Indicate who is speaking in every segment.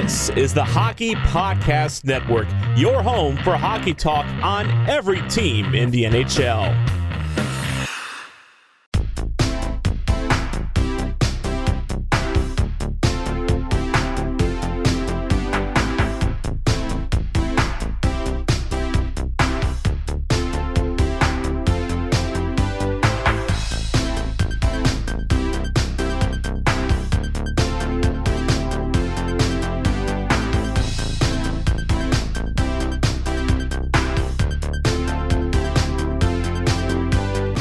Speaker 1: This is the Hockey Podcast Network, your home for hockey talk on every team in the NHL.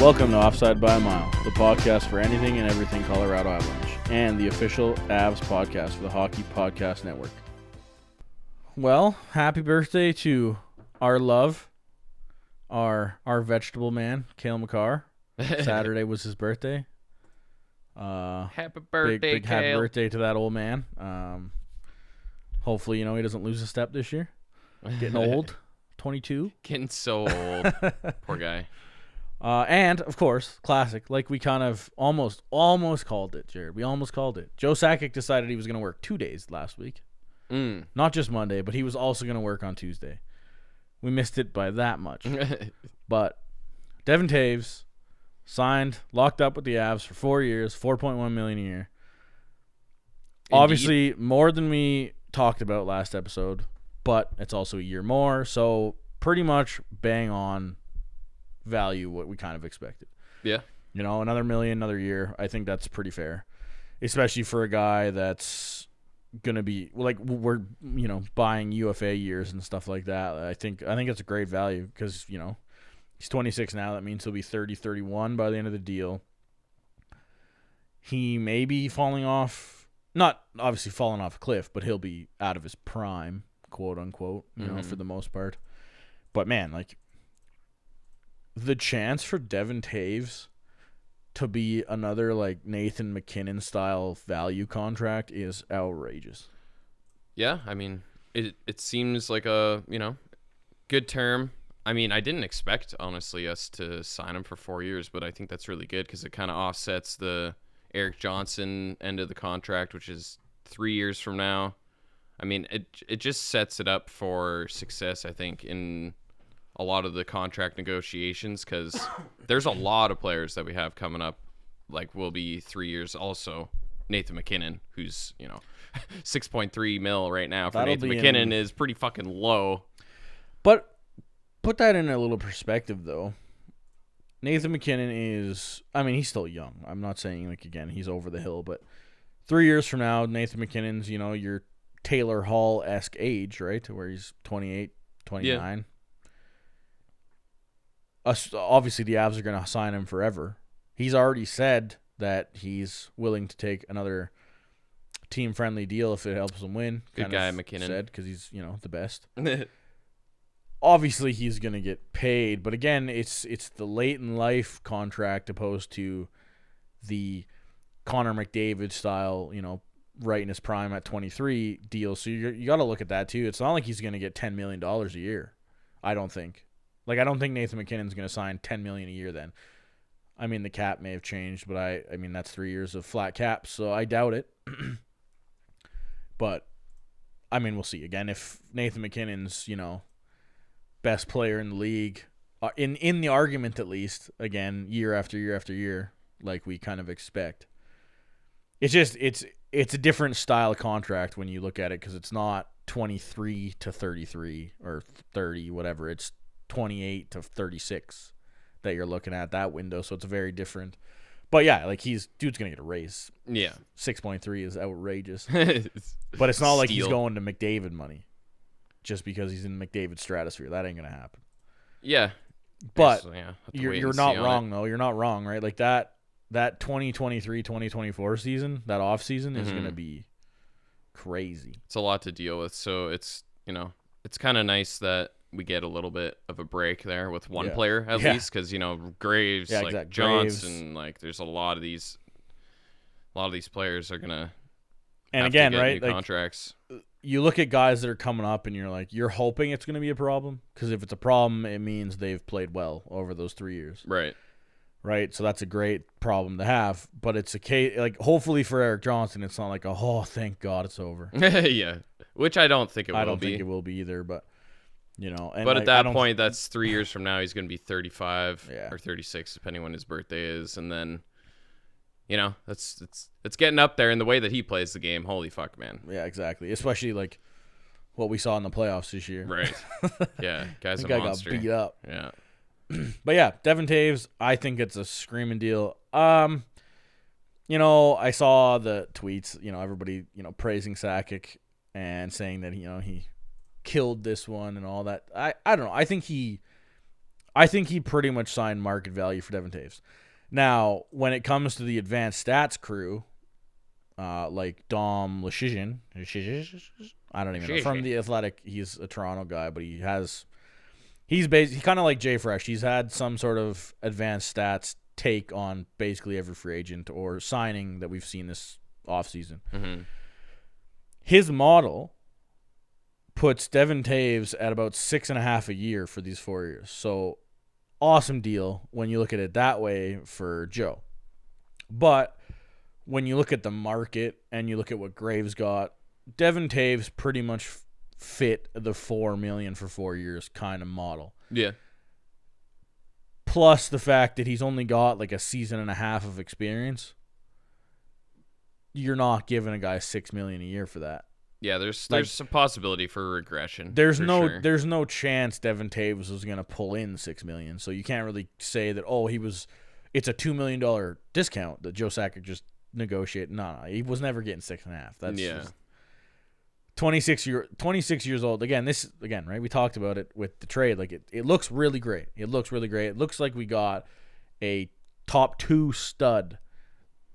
Speaker 2: Welcome to Offside by a Mile, the podcast for anything and everything Colorado Avalanche, and the official Avs podcast for the Hockey Podcast Network. Well, happy birthday to our love, our vegetable man, Cale Makar. Saturday was his birthday.
Speaker 3: Happy birthday,
Speaker 2: big happy birthday to that old man. Hopefully, he doesn't lose a step this year. Getting old, 22.
Speaker 3: Getting so old. Poor guy.
Speaker 2: And, of course, classic, like we kind of almost called it, Jared. We almost called it. Joe Sakic decided he was going to work 2 days last week. Not just Monday, but he was also going to work on Tuesday. We missed it by that much. But Devon Toews signed, locked up with the Avs for 4 years, $4.1 million a year. Indeed. Obviously, more than we talked about last episode, but it's also a year more, so pretty much bang on value what we kind of expected.
Speaker 3: Yeah.
Speaker 2: Another million, another year. I think that's pretty fair, especially for a guy that's going to be like we're, buying UFA years and stuff like that. I think it's a great value because, he's 26 now. That means he'll be 30, 31 by the end of the deal. He may be falling off, not obviously falling off a cliff, but he'll be out of his prime, quote unquote, for the most part. But man, like, the chance for Devon Toews to be another like Nathan MacKinnon style value contract is outrageous.
Speaker 3: Yeah, I mean, it seems like a, good term. I mean, I didn't expect, honestly, us to sign him for 4 years, but I think that's really good because it kind of offsets the Erik Johnson end of the contract, which is 3 years from now. I mean, it just sets it up for success, I think, in a lot of the contract negotiations, because there's a lot of players that we have coming up, like will be 3 years. Also, Nathan MacKinnon, who's 6.3 mil right now for Nathan MacKinnon is pretty fucking low.
Speaker 2: But put that in a little perspective, though. Nathan MacKinnon is, he's still young. I'm not saying like again he's over the hill, but 3 years from now, Nathan MacKinnon's your Taylor Hall-esque age, right, to where he's 28, 29. Yeah. Obviously, the Avs are going to sign him forever. He's already said that he's willing to take another team-friendly deal if it helps him win.
Speaker 3: Good guy, MacKinnon.
Speaker 2: Said because he's the best. Obviously, he's going to get paid, but again, it's the late in life contract opposed to the Connor McDavid style, right in his prime at 23 deal. So you got to look at that too. It's not like he's going to get $10 million a year. I don't think. Like, I don't think Nathan MacKinnon's going to sign $10 million a year then. I mean, the cap may have changed, but I mean, that's 3 years of flat cap, so I doubt it. But, I mean, we'll see. Again, if Nathan MacKinnon's, best player in the league, in the argument at least, again, year after year after year, like we kind of expect. It's just, it's a different style of contract when you look at it, because it's not 23 to 33 or 30, whatever. It's 28 to 36 that you're looking at that window, so it's very different. But yeah, like dude's gonna get a raise.
Speaker 3: Yeah,
Speaker 2: 6.3 is outrageous. But it's not like he's going to McDavid money just because he's in McDavid stratosphere. That ain't gonna happen.
Speaker 3: Yeah,
Speaker 2: but you're not wrong though. You're not wrong, right? Like that 2023-2024 season, that off season is gonna be crazy.
Speaker 3: It's a lot to deal with, so it's it's kind of nice that we get a little bit of a break there with one player at least, because Graves, like Johnson, like there's a lot of these players are gonna have
Speaker 2: again,
Speaker 3: to get
Speaker 2: right,
Speaker 3: new contracts.
Speaker 2: You look at guys that are coming up and you're hoping it's gonna be a problem, because if it's a problem, it means they've played well over those 3 years. Right. So that's a great problem to have, but it's a case, like, hopefully for Erik Johnson, it's not like thank God it's over.
Speaker 3: Yeah. Which I don't think it will be.
Speaker 2: I don't think it will be either, but and
Speaker 3: but at that point, that's 3 years from now. He's going to be 35
Speaker 2: Yeah.
Speaker 3: or 36, depending when his birthday is, and then, it's getting up there in the way that he plays the game. Holy fuck, man!
Speaker 2: Yeah, exactly. Especially like what we saw in the playoffs this year.
Speaker 3: Right? Yeah, guy's a
Speaker 2: guy
Speaker 3: monster.
Speaker 2: got beat up.
Speaker 3: Yeah.
Speaker 2: But yeah, Devon Toews, I think it's a screaming deal. I saw the tweets, everybody, praising Sakic and saying that, he killed this one and all that. I don't know. I think he pretty much signed market value for Devon Toews. Now, when it comes to the advanced stats crew, like Dom Luszczyszyn, I don't even know, from the Athletic, he's a Toronto guy, but he's kind of like Jay Fresh. He's had some sort of advanced stats take on basically every free agent or signing that we've seen this offseason.
Speaker 3: Mm-hmm.
Speaker 2: His model puts Devon Toews at about 6.5 a year for these 4 years. So awesome deal when you look at it that way for Joe. But when you look at the market and you look at what Graves got, Devon Toews pretty much fit the $4 million for 4 years kind of model.
Speaker 3: Yeah.
Speaker 2: Plus the fact that he's only got like a season and a half of experience. You're not giving a guy $6 million a year for that.
Speaker 3: Yeah, there's some possibility for regression.
Speaker 2: There's no chance Devon Toews was going to pull in $6 million. So you can't really say that it's a $2 million discount that Joe Sakic just negotiated. No, he was never getting 6.5. That's just 26 years old. Again, right? We talked about it with the trade. Like it looks really great. It looks really great. It looks like we got a top 2 stud.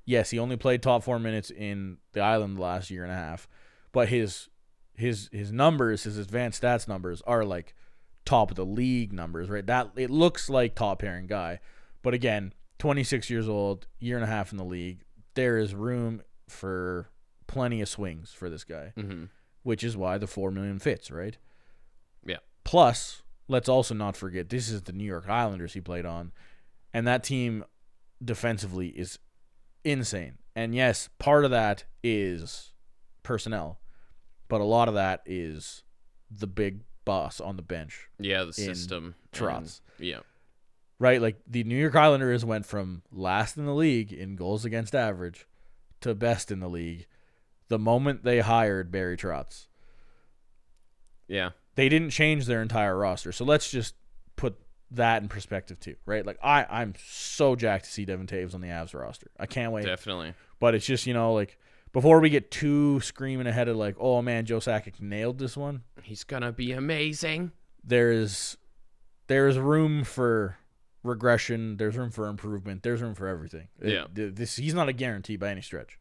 Speaker 2: Yes, he only played top 4 minutes in the Island the last year and a half, but his numbers, his advanced stats numbers are like top of the league numbers, right? That it looks like top pairing guy. But again, 26 years old, year and a half in the league. There is room for plenty of swings for this guy.
Speaker 3: Mm-hmm.
Speaker 2: Which is why the $4 million fits, right?
Speaker 3: Yeah.
Speaker 2: Plus, let's also not forget, this is the New York Islanders he played on, and that team defensively is insane. And yes, part of that is personnel, but a lot of that is the big boss on the bench.
Speaker 3: Yeah, the system.
Speaker 2: Trotz.
Speaker 3: Yeah.
Speaker 2: Right? Like, the New York Islanders went from last in the league in goals against average to best in the league the moment they hired Barry Trotz.
Speaker 3: Yeah.
Speaker 2: They didn't change their entire roster. So let's just put that in perspective too, right? Like I'm so jacked to see Devon Toews on the Avs roster. I can't wait.
Speaker 3: Definitely.
Speaker 2: But it's just, like before we get too screaming ahead of like, oh man, Joe Sakic nailed this one.
Speaker 3: He's going to be amazing.
Speaker 2: There is room for regression. There's room for improvement. There's room for everything.
Speaker 3: Yeah.
Speaker 2: He's not a guarantee by any stretch.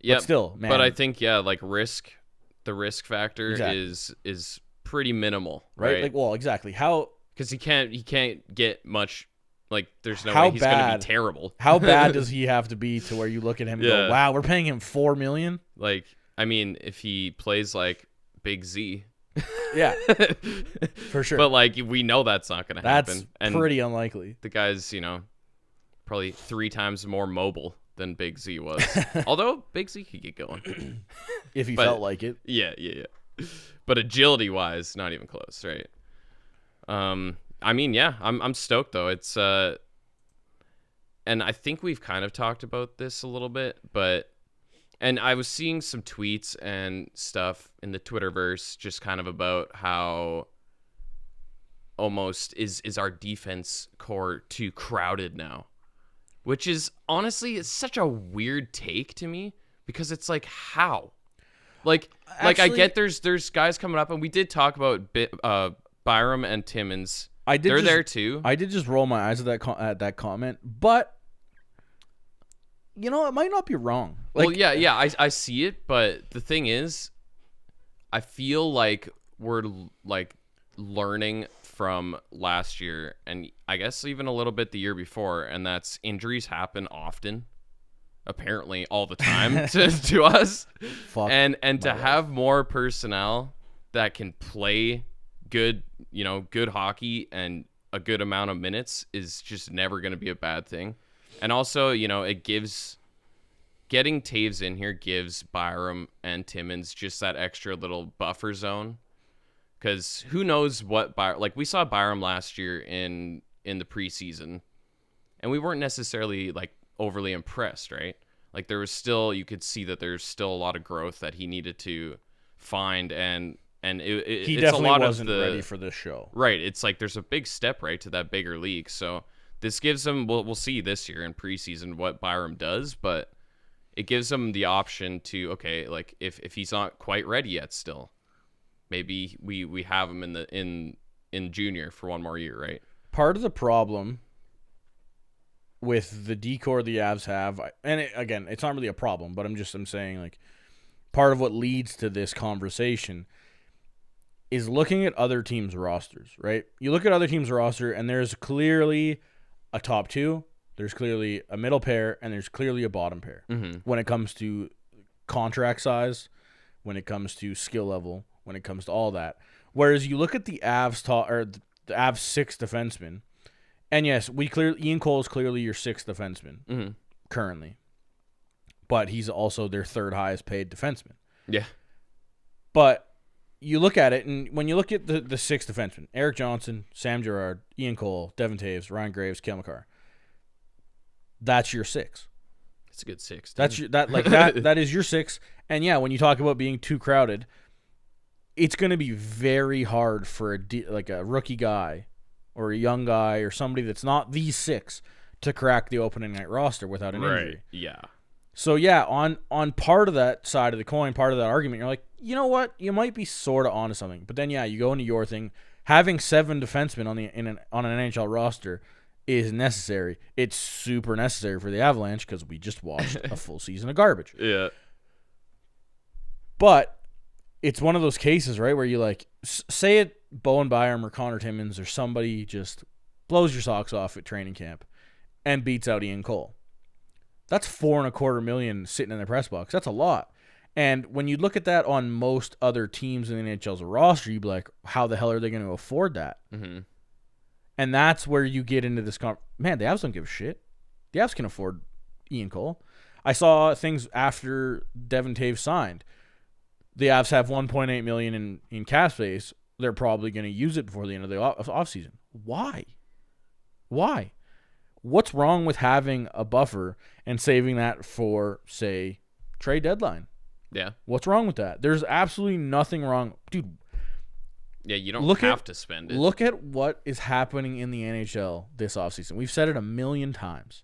Speaker 3: Yeah,
Speaker 2: but still, man.
Speaker 3: But I think like the risk factor
Speaker 2: Exactly.
Speaker 3: is pretty minimal,
Speaker 2: right?
Speaker 3: right?
Speaker 2: Like, well, exactly. How?
Speaker 3: Because he can't get much. Like, there's no
Speaker 2: How
Speaker 3: way he's going to
Speaker 2: bad-
Speaker 3: be terrible.
Speaker 2: How bad does he have to be to where you look at him and go, wow, we're paying him $4 million?
Speaker 3: Like, I mean, if he plays like Big Z,
Speaker 2: Yeah, for sure.
Speaker 3: but like we know that's not going to happen.
Speaker 2: That's pretty unlikely.
Speaker 3: The guy's probably 3 times more mobile than Big Z was. Although Big Z could get going
Speaker 2: If he felt like it.
Speaker 3: Yeah. But agility wise, not even close, right? I mean, yeah, I'm stoked though. It's and I think we've kind of talked about this a little bit, and I was seeing some tweets and stuff in the Twitterverse just kind of about how almost is our defense core too crowded now. Which is honestly, it's such a weird take to me because it's like, how? Like I get there's guys coming up, and we did talk about Byram and Timmins. They're there too.
Speaker 2: I did just roll my eyes at that comment, but it might not be wrong.
Speaker 3: Well, yeah, I see it, but the thing is, I feel like we're like learning from last year, and I guess even a little bit the year before, and that's injuries happen often, apparently all the time to us.
Speaker 2: Fuck
Speaker 3: and to
Speaker 2: life.
Speaker 3: have more personnel that can play good hockey and a good amount of minutes is just never going to be a bad thing. And also, it gives getting Toews in here gives Byram and Timmins just that extra little buffer zone. Because who knows what we saw Byram last year in the preseason, and we weren't necessarily like overly impressed, right? Like there was still, you could see that there's still a lot of growth that he needed to find, and
Speaker 2: he
Speaker 3: it's
Speaker 2: definitely
Speaker 3: a lot
Speaker 2: wasn't
Speaker 3: of
Speaker 2: ready for this show.
Speaker 3: Right. It's like there's a big step right to that bigger league. So this gives him. We'll see this year in preseason what Byram does, but it gives him the option to like if he's not quite ready yet, still maybe we have him in junior for one more year, right?
Speaker 2: Part of the problem with the decor the Avs have, and again, it's not really a problem, but I'm saying like part of what leads to this conversation is looking at other teams' rosters, right? You look at other teams' roster, and there's clearly a top two, there's clearly a middle pair, and there's clearly a bottom pair when it comes to contract size, when it comes to skill level, when it comes to all that. Whereas you look at the Avs the Avs sixth defenseman, and yes, Ian Cole is clearly your sixth defenseman currently, but he's also their third highest paid defenseman.
Speaker 3: Yeah,
Speaker 2: but you look at it, and when you look at the sixth defenseman, Eric Johnson, Sam Girard, Ian Cole, Devon Toews, Ryan Graves, Cale Makar, that's your six.
Speaker 3: It's a good six.
Speaker 2: That's that is your six. And yeah, when you talk about being too crowded, it's going to be very hard for a rookie guy or a young guy or somebody that's not these six to crack the opening night roster without an injury.
Speaker 3: Yeah.
Speaker 2: So yeah, on part of that side of the coin, part of that argument, you're like, you know what? You might be sort of onto something. But then yeah, you go into your thing. Having 7 defensemen on an NHL roster is necessary. It's super necessary for the Avalanche because we just watched a full season of garbage.
Speaker 3: Yeah.
Speaker 2: But it's one of those cases, right, where you like say it Bowen Byram or Connor Timmins or somebody just blows your socks off at training camp and beats out Ian Cole. That's $4.25 million sitting in the press box. That's a lot. And when you look at that on most other teams in the NHL's roster, you'd be like, how the hell are they going to afford that?
Speaker 3: Mm-hmm.
Speaker 2: And that's where you get into this. Man, the Avs don't give a shit. The Avs can afford Ian Cole. I saw things after Devon Toews signed. The Avs have $1.8 million in cap space. They're probably going to use it before the end of the offseason. Why? What's wrong with having a buffer and saving that for, say, trade deadline?
Speaker 3: Yeah.
Speaker 2: What's wrong with that? There's absolutely nothing wrong. Dude.
Speaker 3: Yeah, you don't have to spend it.
Speaker 2: Look at what is happening in the NHL this offseason. We've said it a million times.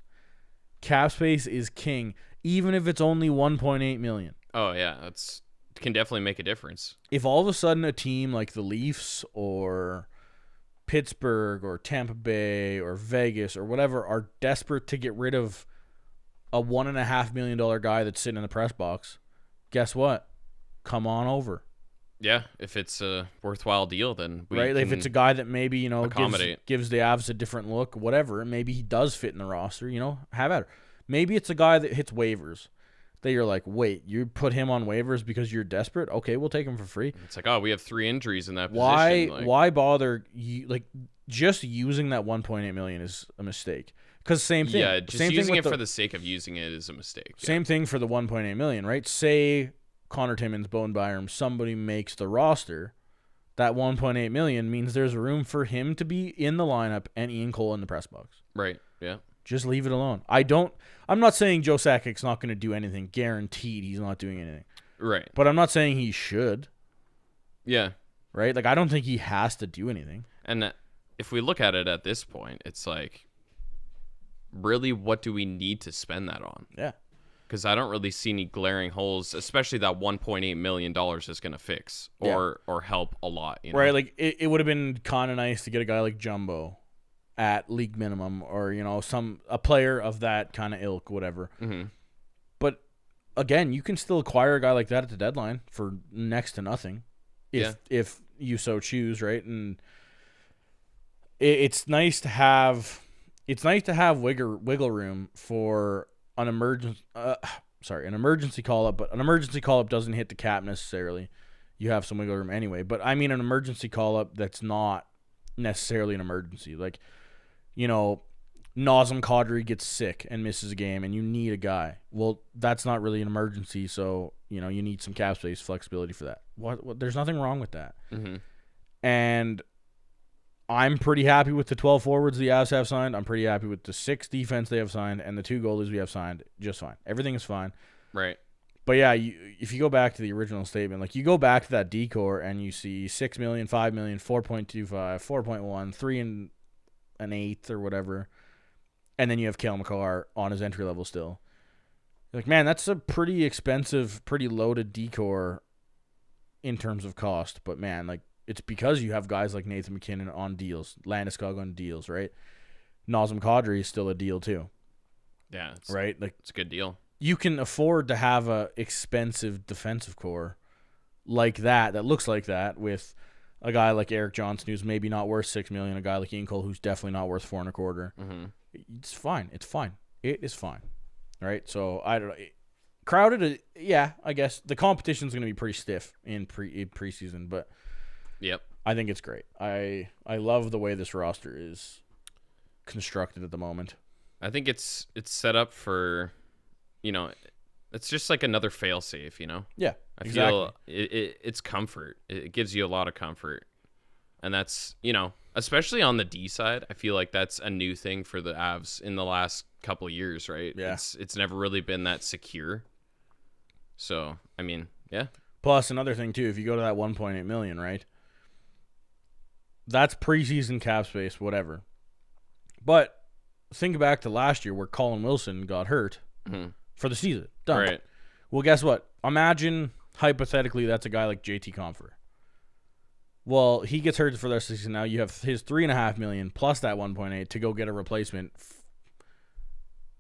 Speaker 2: Cap space is king, even if it's only $1.8 million.
Speaker 3: Oh, yeah. That's can definitely make a difference.
Speaker 2: If all of a sudden a team like the Leafs or Pittsburgh or Tampa Bay or Vegas or whatever are desperate to get rid of a $1.5 million guy that's sitting in the press box, guess what? Come on over.
Speaker 3: Yeah, if it's a worthwhile deal, then we
Speaker 2: right.
Speaker 3: can
Speaker 2: If it's a guy that maybe gives the Avs a different look, whatever. Maybe he does fit in the roster. Have at it. Maybe it's a guy that hits waivers. That you're like, wait, you put him on waivers because you're desperate? Okay, we'll take him for free.
Speaker 3: It's like, oh, we have 3 injuries in that position.
Speaker 2: Why bother? Just using that $1.8 million is a mistake. Because same thing.
Speaker 3: Yeah, just using it for the sake of using it is a mistake.
Speaker 2: Same thing for the $1.8 million, right? Say Connor Timmins, Bowen Byram, somebody makes the roster. That $1.8 million means there's room for him to be in the lineup and Ian Cole in the press box.
Speaker 3: Right. Yeah.
Speaker 2: Just leave it alone. I'm not saying Joe Sakic's not going to do anything. Guaranteed he's not doing anything.
Speaker 3: Right.
Speaker 2: But I'm not saying he should.
Speaker 3: Yeah.
Speaker 2: Right? Like, I don't think he has to do anything.
Speaker 3: And if we look at it at this point, it's like, really, what do we need to spend that on?
Speaker 2: Yeah.
Speaker 3: Because I don't really see any glaring holes, especially that $1.8 million is going to fix or help a lot.
Speaker 2: Right. Like, it would have been kind of nice to get a guy like Jumbo at league minimum or, a player of that kind of ilk, whatever.
Speaker 3: Mm-hmm.
Speaker 2: But, again, you can still acquire a guy like that at the deadline for next to nothing if you so choose, right? And it's nice to have wiggle room for an emergency call-up, but an emergency call-up doesn't hit the cap necessarily. You have some wiggle room anyway. But I mean an emergency call-up that's not necessarily an emergency. Like, Nazem Kadri gets sick and misses a game, and you need a guy. Well, that's not really an emergency, so you need some cap space flexibility for that. What? There's nothing wrong with that.
Speaker 3: Mm-hmm.
Speaker 2: And I'm pretty happy with the 12 forwards the Avs have signed. I'm pretty happy with the 6 defense they have signed and the 2 goalies we have signed. Just fine. Everything is fine.
Speaker 3: Right.
Speaker 2: But yeah, if you go back to the original statement, like you go back to that decor and you see 6 million, 5 million, 4.25, 4.1, 3 and an eighth or whatever, and then you have Cale Makar on his entry level still. You're like, man, that's a pretty expensive, pretty loaded decor in terms of cost. But man, like it's because you have guys like Nathan McKinnon on deals, Landeskog on deals, right? Nazem Kadri is still a deal too.
Speaker 3: Yeah.
Speaker 2: Right? Like
Speaker 3: it's a good deal.
Speaker 2: You can afford to have a expensive defensive core like that looks like that with a guy like Eric Johnson who's maybe not worth $6 million, a guy like Ian Cole who's definitely not worth $4.25.
Speaker 3: Mm-hmm.
Speaker 2: It's fine. It's fine. It is fine. Right? So I don't know. Crowded, yeah, I guess the competition's going to be pretty stiff in preseason, but
Speaker 3: yep,
Speaker 2: I think it's great. I love the way this roster is constructed at the moment.
Speaker 3: I think it's set up for, it's just like another fail-safe,
Speaker 2: Yeah,
Speaker 3: I
Speaker 2: exactly.
Speaker 3: feel it's comfort. It gives you a lot of comfort. And that's, especially on the D side, I feel like that's a new thing for the Avs in the last couple of years, right?
Speaker 2: Yeah.
Speaker 3: It's never really been that secure. So, I mean, yeah.
Speaker 2: Plus, another thing, too, if you go to that $1.8 million, right? That's preseason cap space, whatever. But think back to last year where Colin Wilson got hurt for the season. Done.
Speaker 3: Right.
Speaker 2: Well, guess what? Imagine, hypothetically, that's a guy like JT Compher. Well, he gets hurt for the rest of the season. Now you have his $3.5 million plus that 1.8 to go get a replacement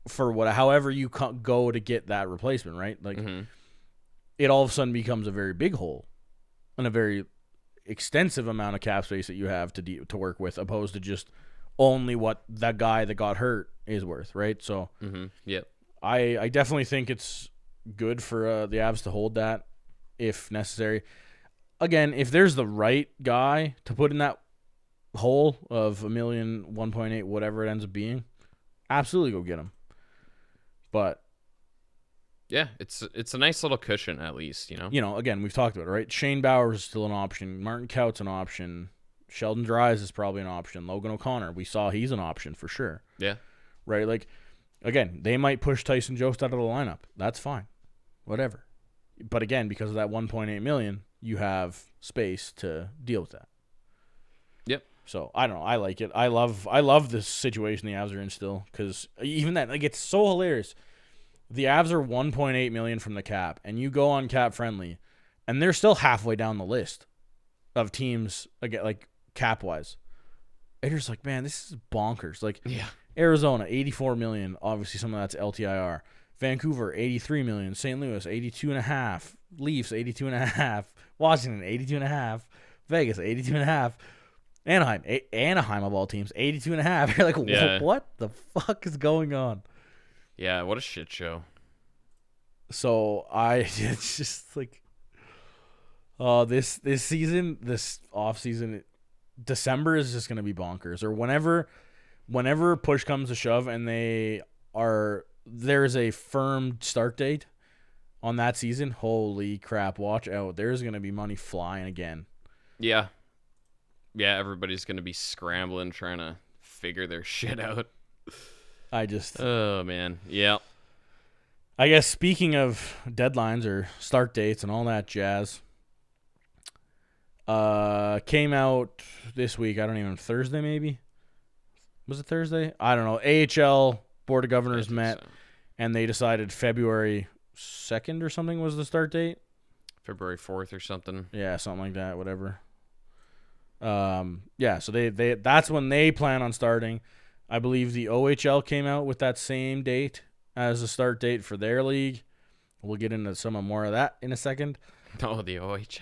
Speaker 2: for however you go to get that replacement, right? Like, it all of a sudden becomes a very big hole and a very extensive amount of cap space that you have to work with, opposed to just only what that guy that got hurt is worth, right? So,
Speaker 3: yep.
Speaker 2: I definitely think it's good for the Avs to hold that if necessary. Again, if there's the right guy to put in that hole of $1 million, 1.8, whatever it ends up being, absolutely go get him. But
Speaker 3: yeah, it's a nice little cushion at least,
Speaker 2: again, we've talked about it, right? Shane Bauer is still an option. Martin Kaut's an option. Sheldon Dries is probably an option. Logan O'Connor, we saw he's an option for sure.
Speaker 3: Yeah.
Speaker 2: Right? Like, again, they might push Tyson Jost out of the lineup. That's fine. Whatever. But again, because of that $1.8 million, you have space to deal with that.
Speaker 3: Yep.
Speaker 2: So I don't know. I like it. I love this situation the Avs are in still, because even that, like, it's so hilarious. The Avs are $1.8 million from the cap, and you go on Cap Friendly, and they're still halfway down the list of teams again, like cap wise. And you're just like, man, this is bonkers. Like,
Speaker 3: yeah.
Speaker 2: Arizona, $84 million. Obviously, some of that's LTIR. Vancouver, $83 million. St. Louis, $82.5. Leafs, $82.5. Washington, $82.5. Vegas, $82.5. Anaheim of all teams, $82.5. You're like,
Speaker 3: yeah.
Speaker 2: What the fuck is going on?
Speaker 3: Yeah, what a shit show.
Speaker 2: So it's just like, this season, this off season, December is just gonna be bonkers. Or whenever push comes to shove, and there's a firm start date on that season. Holy crap! Watch out. There's gonna be money flying again.
Speaker 3: Yeah. Yeah, everybody's gonna be scrambling, trying to figure their shit out. Oh man, yeah.
Speaker 2: I guess speaking of deadlines or start dates and all that jazz, came out this week. I don't even, Thursday maybe? Was it Thursday? I don't know. AHL Board of Governors met, and they decided February 2nd or something was the start date.
Speaker 3: February 4th or something.
Speaker 2: Yeah, something like that, whatever. Yeah, so they that's when they plan on starting. I believe the OHL came out with that same date as a start date for their league. We'll get into some more of that in a second.
Speaker 3: Oh, the OHL.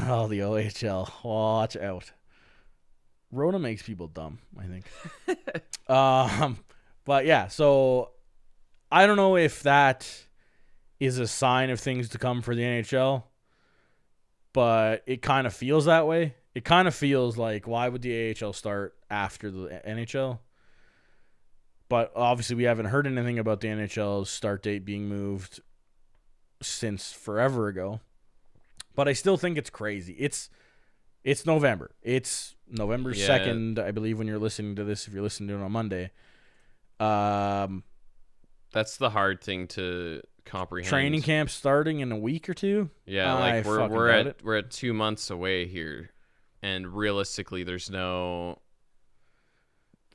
Speaker 2: Oh, the OHL. Watch out. Rona makes people dumb, I think. But yeah, so I don't know if that is a sign of things to come for the NHL, but it kind of feels that way. It kind of feels like, why would the AHL start after the NHL? But obviously we haven't heard anything about the NHL's start date being moved since forever ago. But I still think it's crazy. It's November. It's November 2nd, I believe, when you're listening to this, if you're listening to it on Monday.
Speaker 3: That's the hard thing to comprehend.
Speaker 2: Training camp starting in a week or two?
Speaker 3: Yeah, like we're at 2 months away here. And realistically, there's no,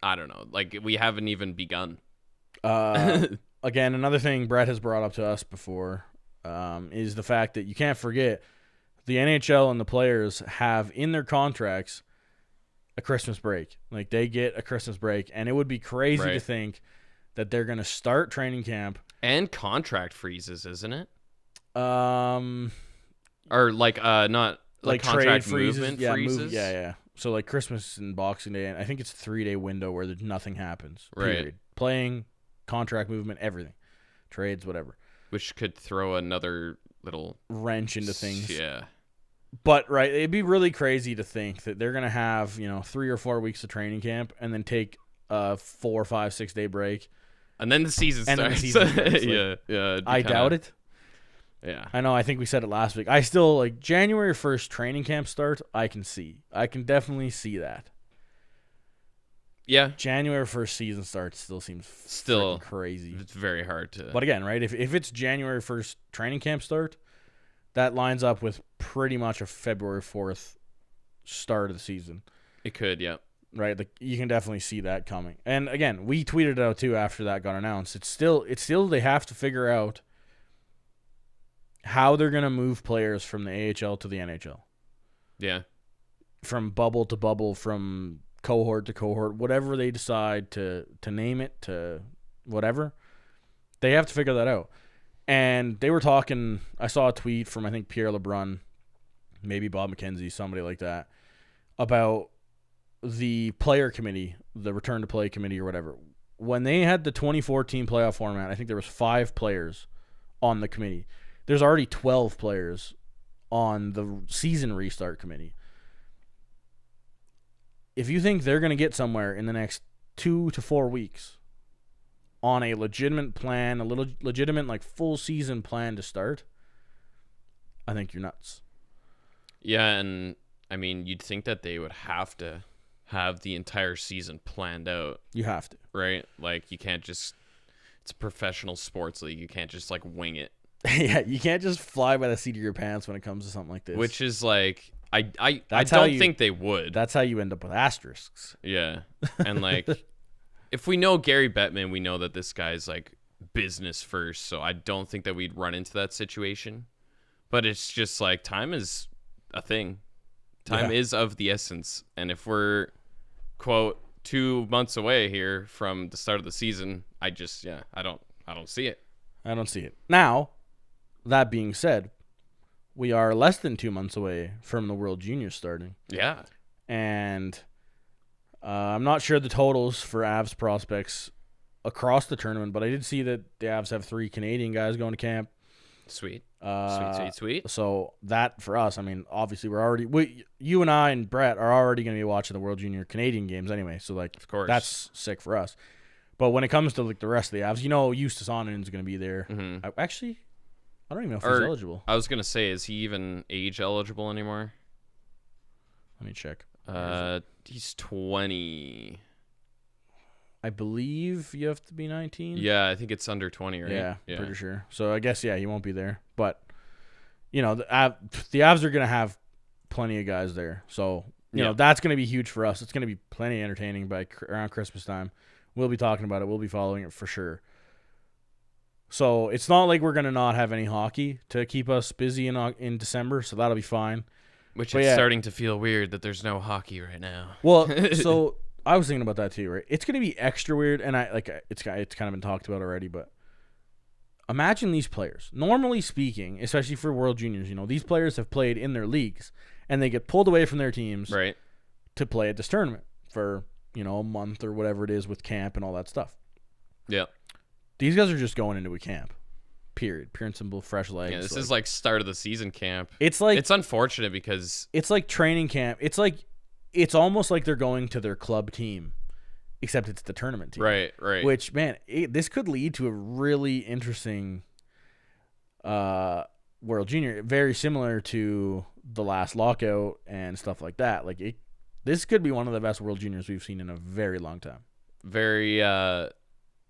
Speaker 3: I don't know, like we haven't even begun.
Speaker 2: Again, another thing Brett has brought up to us before is the fact that you can't forget the NHL and the players have in their contracts a Christmas break. Like they get a Christmas break, and it would be crazy to think that they're going to start training camp.
Speaker 3: And contract freezes, isn't it?
Speaker 2: Or
Speaker 3: like not like contract
Speaker 2: trade freezes.
Speaker 3: movement
Speaker 2: Yeah,
Speaker 3: freezes.
Speaker 2: Yeah. So like Christmas and Boxing Day, and I think it's a 3-day window where nothing happens. Period.
Speaker 3: Right.
Speaker 2: Playing, contract movement, everything, trades, whatever.
Speaker 3: Which could throw another little
Speaker 2: wrench into things.
Speaker 3: Yeah.
Speaker 2: But it'd be really crazy to think that they're gonna have 3 or 4 weeks of training camp and then take a 4, 5, 6 day break,
Speaker 3: and then the season starts. Yeah.
Speaker 2: I doubt it.
Speaker 3: Yeah.
Speaker 2: I know. I think we said it last week. I still like January 1st training camp start. I can definitely see that.
Speaker 3: Yeah.
Speaker 2: January 1st season start still seems crazy.
Speaker 3: It's very hard to.
Speaker 2: But again, right? If it's January 1st training camp start, that lines up with pretty much a February 4th start of the season.
Speaker 3: It could, yeah.
Speaker 2: Right? Like you can definitely see that coming. And again, we tweeted it out too after that got announced. It's still they have to figure out how they're going to move players from the AHL to the NHL.
Speaker 3: Yeah.
Speaker 2: From bubble to bubble, from cohort to cohort, whatever they decide to name it, to whatever. They have to figure that out. And they were talking, I saw a tweet from, I think, Pierre LeBrun, maybe Bob McKenzie, somebody like that, about the player committee, the return to play committee or whatever. When they had the 2014 playoff format, I think there was 5 players on the committee. There's already 12 players on the season restart committee. If you think they're going to get somewhere in the next 2 to 4 weeks on a legitimate plan, a little legitimate like full season plan to start, I think you're nuts.
Speaker 3: Yeah, and I mean, you'd think that they would have to have the entire season planned out.
Speaker 2: You have to.
Speaker 3: Right? Like you can't just, it's a professional sports league. You can't just like wing it.
Speaker 2: Yeah, you can't just fly by the seat of your pants when it comes to something like this.
Speaker 3: Which is like, I don't think they would.
Speaker 2: That's how you end up with asterisks.
Speaker 3: Yeah. And like, if we know Gary Bettman, we know that this guy's like business first. So I don't think that we'd run into that situation. But it's just like, time is a thing. Time is of the essence. And if we're, quote, 2 months away here from the start of the season, I don't see it.
Speaker 2: I don't see it. Now, that being said, we are less than 2 months away from the World Juniors starting.
Speaker 3: Yeah.
Speaker 2: And I'm not sure the totals for Avs prospects across the tournament, but I did see that the Avs have 3 Canadian guys going to camp.
Speaker 3: Sweet. Sweet.
Speaker 2: So that, for us, I mean, obviously you and I and Brett are already going to be watching the World Junior Canadian games anyway. So, like,
Speaker 3: of course,
Speaker 2: that's sick for us. But when it comes to like the rest of the Avs, Justus Onninen's going to be there. Mm-hmm. I don't even know if he's eligible.
Speaker 3: I was going to say, is he even age eligible anymore?
Speaker 2: Let me check.
Speaker 3: He's 20.
Speaker 2: I believe you have to be 19.
Speaker 3: Yeah, I think it's under 20, right?
Speaker 2: Yeah, pretty sure. So I guess, he won't be there. But, the Avs are going to have plenty of guys there. So, that's going to be huge for us. It's going to be plenty entertaining by around Christmas time. We'll be talking about it. We'll be following it for sure. So it's not like we're going to not have any hockey to keep us busy in December, so that'll be fine.
Speaker 3: Which is starting to feel weird that there's no hockey right now.
Speaker 2: Well, so I was thinking about that too, right? It's going to be extra weird, and it's kind of been talked about already, but imagine these players. Normally speaking, especially for World Juniors, these players have played in their leagues, and they get pulled away from their teams to play at this tournament for, a month or whatever it is with camp and all that stuff.
Speaker 3: Yeah.
Speaker 2: These guys are just going into a camp. Period. Pure and simple, fresh legs.
Speaker 3: Yeah, this is like start of the season camp.
Speaker 2: It's
Speaker 3: unfortunate because
Speaker 2: it's like training camp. It's almost like they're going to their club team except it's the tournament team.
Speaker 3: Right.
Speaker 2: Which, man, this could lead to a really interesting World Junior, very similar to the last lockout and stuff like that. Like, this could be one of the best World Juniors we've seen in a very long time.
Speaker 3: Very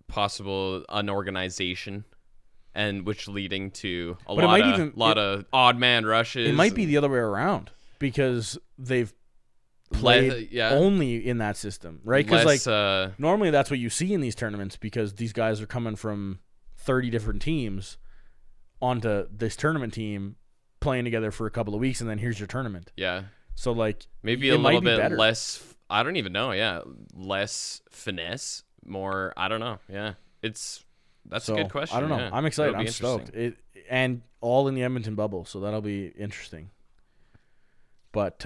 Speaker 3: possible unorganization, and which leading to a lot of odd man rushes.
Speaker 2: It might be the other way around because they've played only in that system, right? Because normally that's what you see in these tournaments because these guys are coming from 30 different teams onto this tournament team playing together for a couple of weeks, and then here's your tournament.
Speaker 3: Yeah.
Speaker 2: So, like,
Speaker 3: maybe a little bit less, I don't even know, less finesse, more, I don't know, that's a good question.
Speaker 2: I don't know.
Speaker 3: Yeah.
Speaker 2: I'm excited. I'm stoked. And all in the Edmonton bubble, so that'll be interesting. But,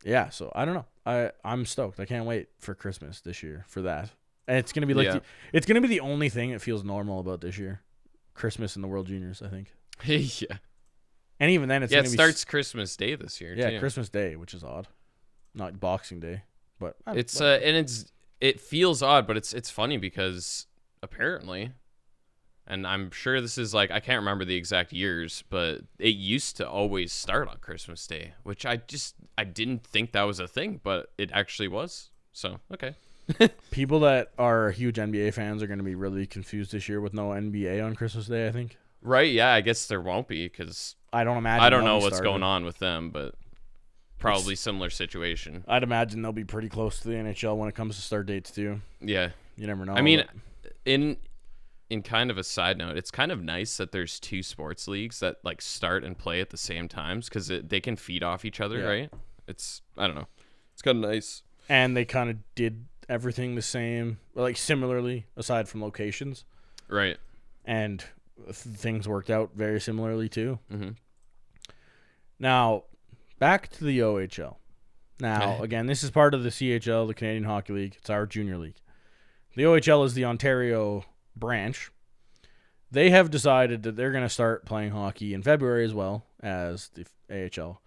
Speaker 2: yeah, so I don't know. I'm stoked. I can't wait for Christmas this year for that. And it's going to be it's going to be the only thing that feels normal about this year. Christmas in the World Juniors, I think.
Speaker 3: Yeah.
Speaker 2: And even then,
Speaker 3: it starts Christmas Day this year.
Speaker 2: Yeah,
Speaker 3: too.
Speaker 2: Christmas Day, which is odd, not Boxing Day, but
Speaker 3: it feels odd, but it's funny because apparently, and I'm sure this is like I can't remember the exact years, but it used to always start on Christmas Day, which I didn't think that was a thing, but it actually was. So okay.
Speaker 2: People that are huge NBA fans are going to be really confused this year with no NBA on Christmas Day, I think.
Speaker 3: Right, yeah, I guess there won't be because
Speaker 2: I don't know what's
Speaker 3: going on with them, but probably similar situation.
Speaker 2: I'd imagine they'll be pretty close to the NHL when it comes to start dates too.
Speaker 3: Yeah.
Speaker 2: You never know.
Speaker 3: I mean, in kind of a side note, it's kind of nice that there's two sports leagues that like start and play at the same times because they can feed off each other, right? I don't know. It's kind of nice.
Speaker 2: And they kind of did everything the same, like similarly, aside from locations.
Speaker 3: Right.
Speaker 2: And things worked out very similarly too.
Speaker 3: Mm-hmm.
Speaker 2: Now, back to the OHL. Now, again, this is part of the CHL, the Canadian Hockey League. It's our junior league. The OHL is the Ontario branch. They have decided that they're going to start playing hockey in February as well as the AHL.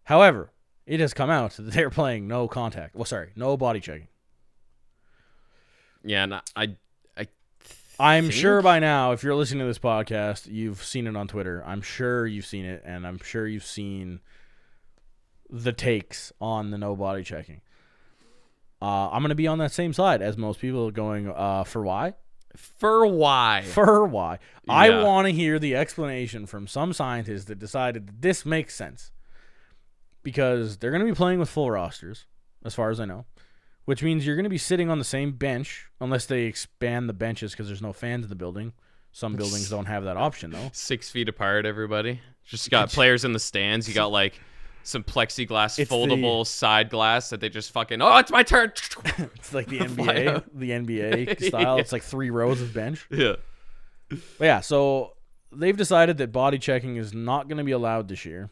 Speaker 2: However, it has come out that they're playing no contact. Well, sorry, no body checking.
Speaker 3: Yeah, and
Speaker 2: I'm sure by now, if you're listening to this podcast, you've seen it on Twitter. I'm sure you've seen it, and I'm sure you've seen the takes on the no body checking. I'm going to be on that same side as most people going, for why?
Speaker 3: For why?
Speaker 2: For why?
Speaker 3: Yeah.
Speaker 2: I want to hear the explanation from some scientists that decided that this makes sense. Because they're going to be playing with full rosters, as far as I know. Which means you're going to be sitting on the same bench, unless they expand the benches because there's no fans in the building. Some buildings don't have that option, though.
Speaker 3: 6 feet apart, everybody. Just got players in the stands. You got, like, some plexiglass foldable side glass that they just fucking, oh, it's my turn.
Speaker 2: It's like the NBA, the NBA style. It's like 3 rows of bench.
Speaker 3: Yeah.
Speaker 2: But yeah, so they've decided that body checking is not going to be allowed this year.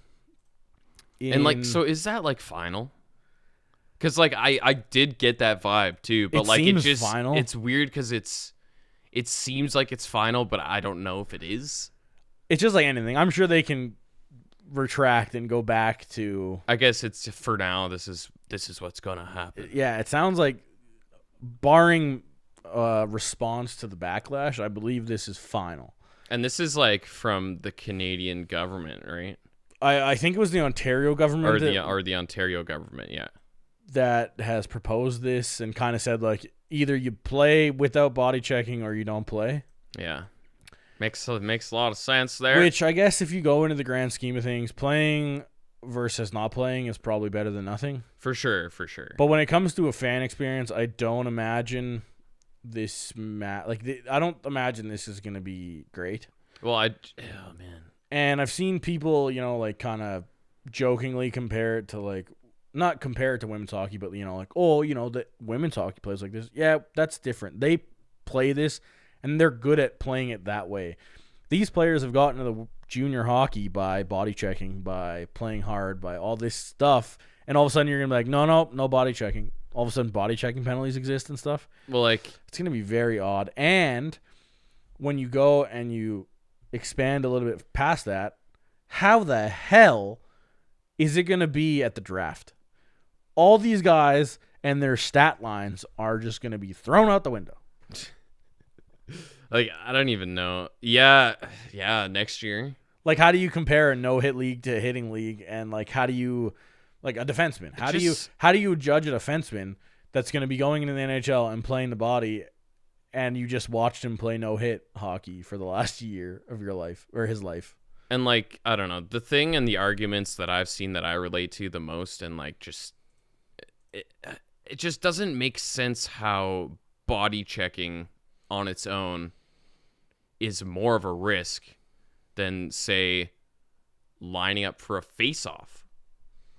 Speaker 3: And, like, so is that, like, final? Because, like, I did get that vibe, too. But, like, it just, final. It's weird because it seems like it's final, but I don't know if it is.
Speaker 2: It's just like anything. I'm sure they can retract and go back to.
Speaker 3: I guess it's for now. This is what's gonna happen.
Speaker 2: Yeah, it sounds like, barring response to the backlash, I believe this is final.
Speaker 3: And this is like from the Canadian government, right?
Speaker 2: I think it was the Ontario government
Speaker 3: or the Ontario government, yeah,
Speaker 2: that has proposed this and kind of said like either you play without body checking or you don't play.
Speaker 3: Yeah. Makes a lot of sense there.
Speaker 2: Which I guess if you go into the grand scheme of things, playing versus not playing is probably better than nothing.
Speaker 3: For sure.
Speaker 2: But when it comes to a fan experience, I don't imagine this I don't imagine this is going to be great.
Speaker 3: Well, oh man.
Speaker 2: And I've seen people, like kind of jokingly compare it to like, not compare it to women's hockey, but like, oh, the women's hockey plays like this. Yeah, that's different. They play this and they're good at playing it that way. These players have gotten to the junior hockey by body checking, by playing hard, by all this stuff. And all of a sudden you're going to be like, no body checking. All of a sudden body checking penalties exist and stuff.
Speaker 3: Well, like,
Speaker 2: it's going to be very odd. And when you go and you expand a little bit past that, how the hell is it going to be at the draft? All these guys, and their stat lines are just going to be thrown out the window.
Speaker 3: Like, I don't even know. Yeah, next year.
Speaker 2: Like, how do you compare a no-hit league to a hitting league? And, like, how do you, like, a defenseman? How do you judge a defenseman that's going to be going into the NHL and playing the body, and you just watched him play no-hit hockey for the last year of your life, or his life?
Speaker 3: And, like, I don't know. The thing and the arguments that I've seen that I relate to the most, and, like, just it just doesn't make sense how body checking on its own is more of a risk than, say, lining up for a face-off.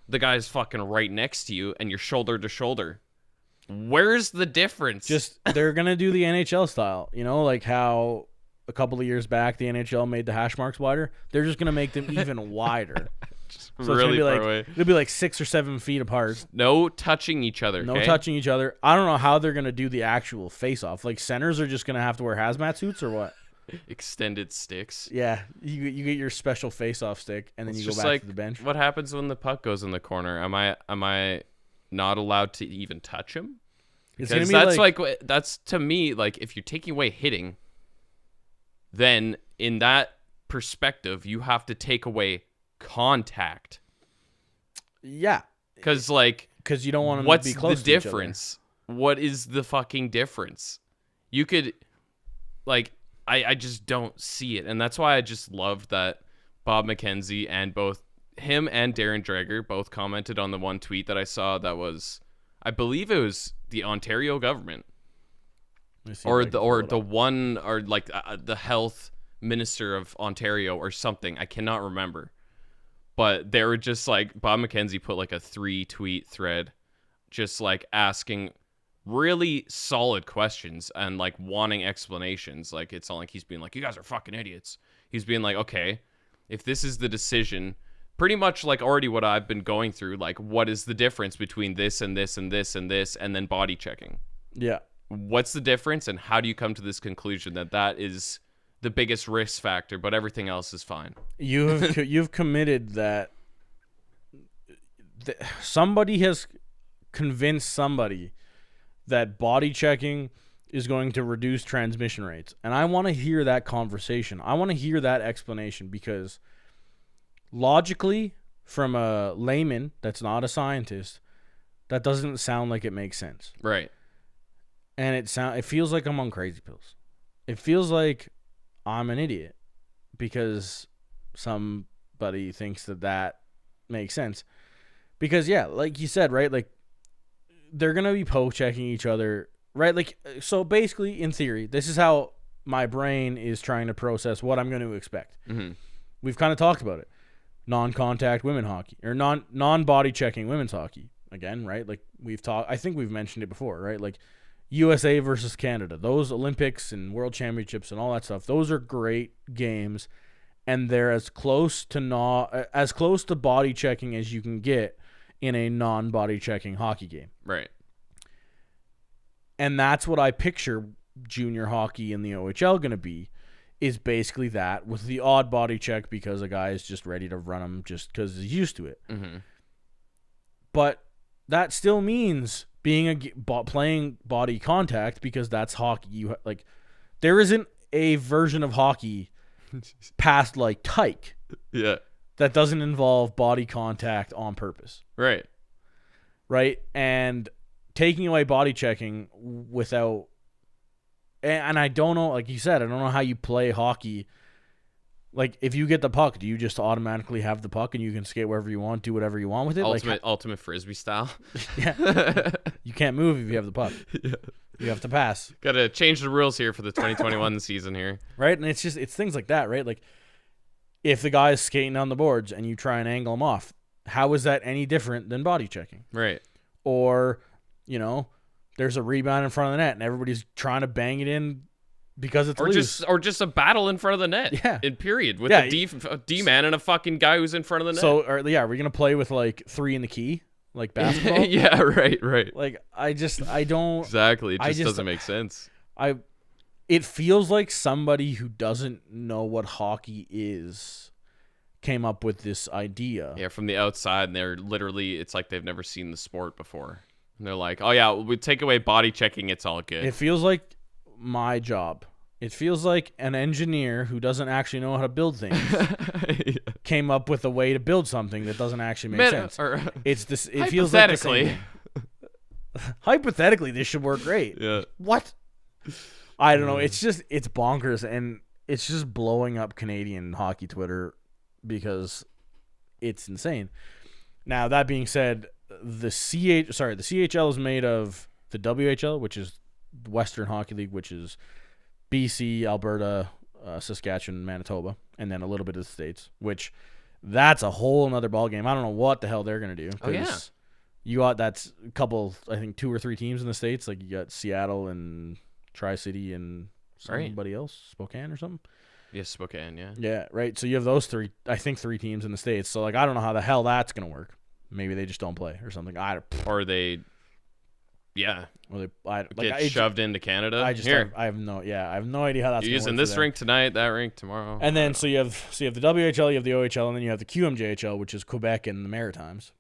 Speaker 3: The guy's fucking right next to you, and you're shoulder to shoulder. Where's the difference?
Speaker 2: Just, they're going to do the NHL style. You know, like how a couple of years back the NHL made the hash marks wider. They're just going to make them even wider. So
Speaker 3: really
Speaker 2: it's
Speaker 3: far
Speaker 2: gonna be
Speaker 3: away.
Speaker 2: It'll be like 6 or 7 feet apart.
Speaker 3: No touching each other.
Speaker 2: No
Speaker 3: okay?
Speaker 2: touching each other. I don't know how they're going to do the actual face-off. Like, centers are just going to have to wear hazmat suits or what?
Speaker 3: Extended sticks.
Speaker 2: Yeah, you get your special face-off stick, and then you go back to the bench.
Speaker 3: What happens when the puck goes in the corner? Am I not allowed to even touch him? Because that's to me, like, if you're taking away hitting, then in that perspective, you have to take away contact.
Speaker 2: Yeah,
Speaker 3: because
Speaker 2: you don't want them to be close
Speaker 3: what's the difference? What is the fucking difference? You could, like, I just don't see it, and that's why I just loved that Bob McKenzie and both him and Darren Dreger both commented on the one tweet that I saw that was, I believe it was the Ontario government or the health minister of Ontario or something. I cannot remember. But they were just like, Bob McKenzie put like a 3-tweet thread just like asking really solid questions and like wanting explanations. Like, it's not like he's being like, you guys are fucking idiots. He's being like, okay, if this is the decision, pretty much like already what I've been going through, like, what is the difference between this and this and this and this, and then body checking? Yeah. What's the difference, and how do you come to this conclusion that is the biggest risk factor, but everything else is fine?
Speaker 2: You've committed that somebody has convinced somebody that body checking is going to reduce transmission rates. And I want to hear that conversation. I want to hear that explanation, because logically, from a layman that's not a scientist, that doesn't sound like it makes sense.
Speaker 3: Right.
Speaker 2: And it feels like I'm on crazy pills. It feels like I'm an idiot because somebody thinks that makes sense. Because, yeah, like you said, right, like, they're going to be poke checking each other, right? Like, so basically, in theory, this is how my brain is trying to process what I'm going to expect.
Speaker 3: Mm-hmm.
Speaker 2: We've kind of talked about it. Non-contact women hockey, or non-body checking women's hockey. Again, right? Like, I think we've mentioned it before, right? Like, USA versus Canada, those Olympics and World Championships and all that stuff, those are great games, and they're as close to body checking as you can get in a non-body checking hockey game.
Speaker 3: Right.
Speaker 2: And that's what I picture junior hockey in the OHL going to be, is basically that, with the odd body check because a guy is just ready to run him just because he's used to it.
Speaker 3: Mm-hmm.
Speaker 2: But that still means playing body contact, because that's hockey. There isn't a version of hockey past like tyke.
Speaker 3: Yeah.
Speaker 2: That doesn't involve body contact on purpose.
Speaker 3: Right.
Speaker 2: Right? And taking away body checking without... And I don't know, like you said, I don't know how you play hockey. Like, if you get the puck, do you just automatically have the puck and you can skate wherever you want, do whatever you want with it?
Speaker 3: Ultimate Frisbee style.
Speaker 2: Yeah. You can't move if you have the puck. Yeah. You have to pass.
Speaker 3: Got to change the rules here for the 2021 season here.
Speaker 2: Right? And it's things like that, right? Like, if the guy is skating on the boards and you try and angle him off, how is that any different than body checking?
Speaker 3: Right.
Speaker 2: Or, there's a rebound in front of the net and everybody's trying to bang it in because it's loose.
Speaker 3: Or just a battle in front of the net.
Speaker 2: Yeah.
Speaker 3: In period. With a D-man and a fucking guy who's in front of the net.
Speaker 2: So, we're going to play with, like, 3 in the key? Like basketball?
Speaker 3: Yeah, right.
Speaker 2: Like, I don't...
Speaker 3: Exactly. It just doesn't make sense.
Speaker 2: It feels like somebody who doesn't know what hockey is came up with this idea.
Speaker 3: Yeah, from the outside, and they're literally, it's like they've never seen the sport before. And they're like, oh yeah, we take away body checking, it's all good.
Speaker 2: It feels like my job. It feels like an engineer who doesn't actually know how to build things came up with a way to build something that doesn't actually make sense. It's this. It feels like the same thing. Hypothetically, this should work great.
Speaker 3: Yeah.
Speaker 2: What? I don't know. It's bonkers, and it's just blowing up Canadian hockey Twitter because it's insane. Now, that being said, the CHL is made of the WHL, which is Western Hockey League, which is BC, Alberta, Saskatchewan, Manitoba, and then a little bit of the States, which that's a whole nother ballgame. I don't know what the hell they're going to do.
Speaker 3: Oh, yeah.
Speaker 2: You got that's a couple, I think 2 or 3 teams in the States. Like you got Seattle and Tri-City and somebody else, Spokane or something.
Speaker 3: Yes, Spokane, yeah.
Speaker 2: Yeah, right. So you have those 3 teams in the States. So like I don't know how the hell that's going to work. Maybe they just don't play or something.
Speaker 3: Or they get shoved into Canada.
Speaker 2: I have no idea how that's
Speaker 3: You're using this rink tonight, that rink tomorrow.
Speaker 2: And then so you have the WHL, you have the OHL, and then you have the QMJHL, which is Quebec and the Maritimes.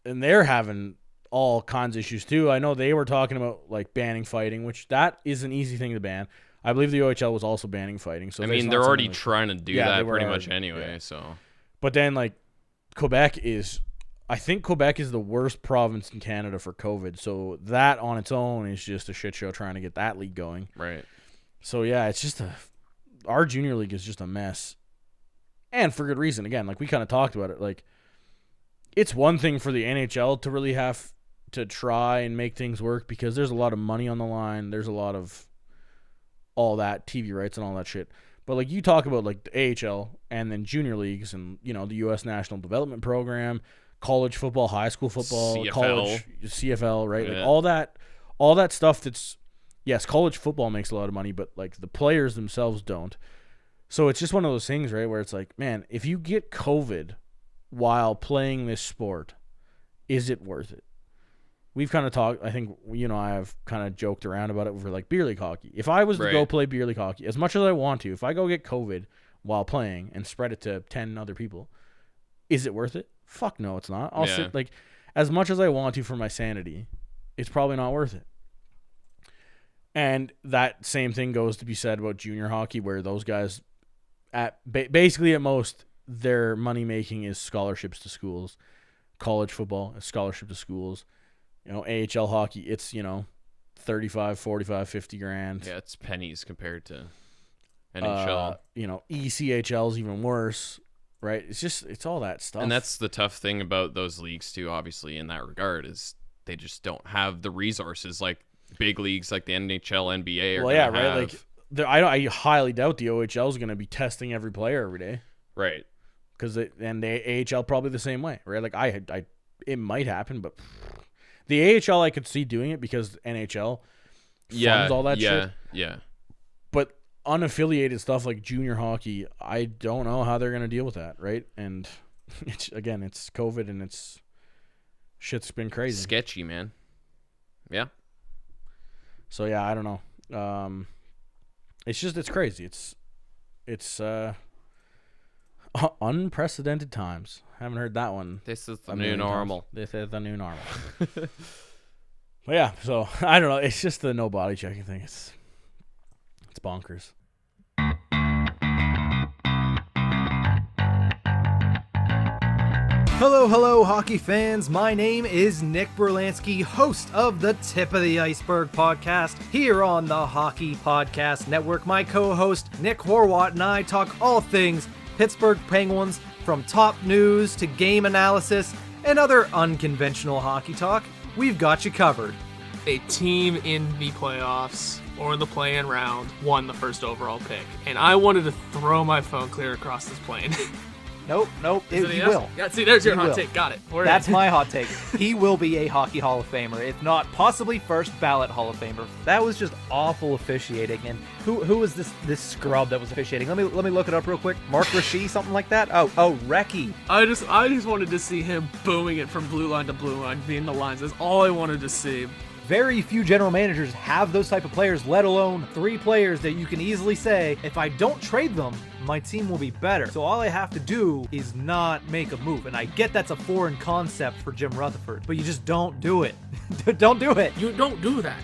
Speaker 2: And they're having all kinds of issues too. I know they were talking about like banning fighting, which that is an easy thing to ban. I believe the OHL was also banning fighting. So
Speaker 3: I mean, they're already trying to do that pretty much anyway.
Speaker 2: Yeah.
Speaker 3: So,
Speaker 2: but then like I think Quebec is the worst province in Canada for COVID. So that on its own is just a shit show trying to get that league going.
Speaker 3: Right.
Speaker 2: So yeah, it's just our junior league is just a mess, and for good reason. Again, like we kind of talked about it, like it's one thing for the NHL to really have to try and make things work because there's a lot of money on the line. There's a lot of all that TV rights and all that shit. But like you talk about like the AHL and then junior leagues and the U.S. National Development Program, college football, high school football,
Speaker 3: CFL.
Speaker 2: college CFL, right?
Speaker 3: Yeah.
Speaker 2: Like all that stuff. That's yes, college football makes a lot of money, but like the players themselves don't. So it's just one of those things, right? Where it's like, man, if you get COVID while playing this sport, is it worth it? We've kind of talked, I think, I have kind of joked around about it for like beer league hockey. If I was to go play beer league hockey, as much as I want to, if I go get COVID while playing and spread it to 10 other people, is it worth it? Fuck no, it's not. I'll sit like, as much as I want to for my sanity, it's probably not worth it. And that same thing goes to be said about junior hockey, where those guys, basically at most, their money making is scholarships to schools. College football is scholarship to schools. AHL hockey, it's 35, 45, 50 grand.
Speaker 3: Yeah, it's pennies compared to NHL.
Speaker 2: ECHL is even worse, right? It's all that stuff.
Speaker 3: And that's the tough thing about those leagues too, obviously, in that regard, is they just don't have the resources like big leagues like the NHL, NBA are have.
Speaker 2: Like I highly doubt the OHL is going to be testing every player every day.
Speaker 3: Right.
Speaker 2: And the AHL probably the same way, right? Like it might happen, but the AHL I could see doing it because NHL funds all that shit.
Speaker 3: Yeah.
Speaker 2: But unaffiliated stuff like junior hockey, I don't know how they're going to deal with that, right? And it's COVID and shit's been crazy.
Speaker 3: Sketchy, man. Yeah.
Speaker 2: So yeah, I don't know. It's crazy. It's unprecedented times. Haven't heard that one.
Speaker 3: This is the new normal.
Speaker 2: This is the new normal. But yeah, so I don't know. It's just the no body checking thing. It's bonkers.
Speaker 4: Hello, hockey fans. My name is Nick Berlansky, host of the Tip of the Iceberg podcast here on the Hockey Podcast Network. My co-host Nick Horwat and I talk all things Pittsburgh Penguins, from top news to game analysis and other unconventional hockey talk. We've got you covered.
Speaker 5: A team in the playoffs or in the play-in round won the first overall pick, and I wanted to throw my phone clear across this plane.
Speaker 4: Nope. He will.
Speaker 5: Yeah, see, there's your
Speaker 4: He
Speaker 5: hot
Speaker 4: will.
Speaker 5: take. Got it.
Speaker 4: That's my hot take. He will be a Hockey Hall of Famer, if not possibly first ballot Hall of Famer. That was just awful officiating. And who was this scrub that was officiating? Let me look it up real quick. Mark Rashe, something like that. Oh, Recchi.
Speaker 5: I just wanted to see him booming it from blue line to blue line, being the lines. That's all I wanted to see.
Speaker 4: Very few general managers have those type of players, let alone 3 players that you can easily say, if I don't trade them, my team will be better. So all I have to do is not make a move. And I get that's a foreign concept for Jim Rutherford, but you just don't do it. Don't do it.
Speaker 5: You don't do that.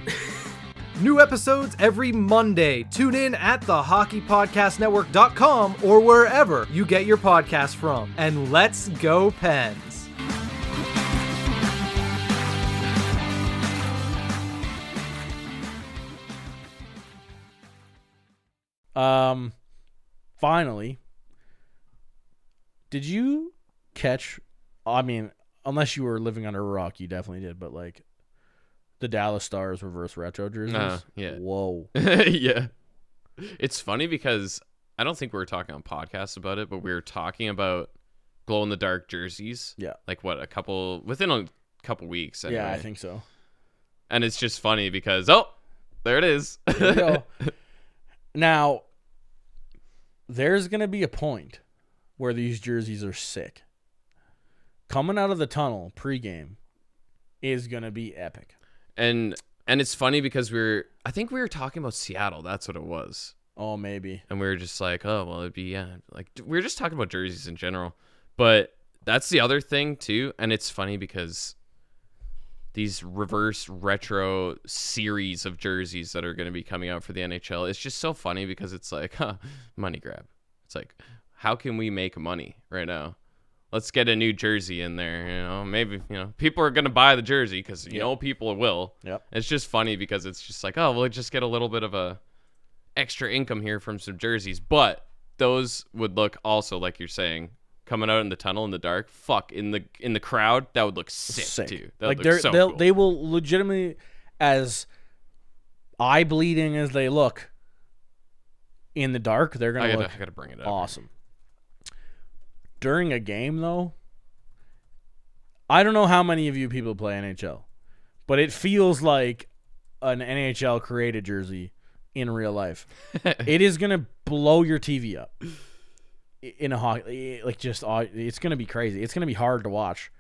Speaker 4: New episodes every Monday. Tune in at thehockeypodcastnetwork.com or wherever you get your podcasts from. And let's go Pens.
Speaker 2: Finally, did you catch, I mean, unless you were living under a rock, you definitely did, but like the Dallas Stars reverse retro jerseys?
Speaker 3: Yeah.
Speaker 2: Whoa.
Speaker 3: Yeah. It's funny because I don't think we were talking on podcasts about it, but we were talking about glow in the dark jerseys.
Speaker 2: Yeah.
Speaker 3: Like within a couple weeks. Anyway.
Speaker 2: Yeah, I think so.
Speaker 3: And it's just funny because, there it is.
Speaker 2: There we go. Now, there's going to be a point where these jerseys are sick. Coming out of the tunnel pregame is going to be epic.
Speaker 3: And it's funny because I think we were talking about Seattle. That's what it was.
Speaker 2: Oh, maybe.
Speaker 3: And we were just like, oh, well, it'd be, yeah. Like, we were just talking about jerseys in general. But that's the other thing, too. And it's funny because these reverse retro series of jerseys that are going to be coming out for the NHL, it's just so funny because it's like, money grab. It's like, how can we make money right now? Let's get a new jersey in there. Maybe, people are going to buy the jersey because, people will.
Speaker 2: Yep.
Speaker 3: It's just funny because it's just like, we'll just get a little bit of a extra income here from some jerseys. But those would look also, like you're saying, coming out in the tunnel in the dark, in the crowd, that would look sick. Too. That
Speaker 2: like
Speaker 3: would look so cool.
Speaker 2: They will legitimately, as eye bleeding as they look in the dark, they're gonna look
Speaker 3: I gotta bring it up.
Speaker 2: Awesome. During a game though, I don't know how many of you people play NHL, but it feels like an NHL created jersey in real life. It is gonna blow your TV up. In a hockey, it's going to be crazy. It's going to be hard to watch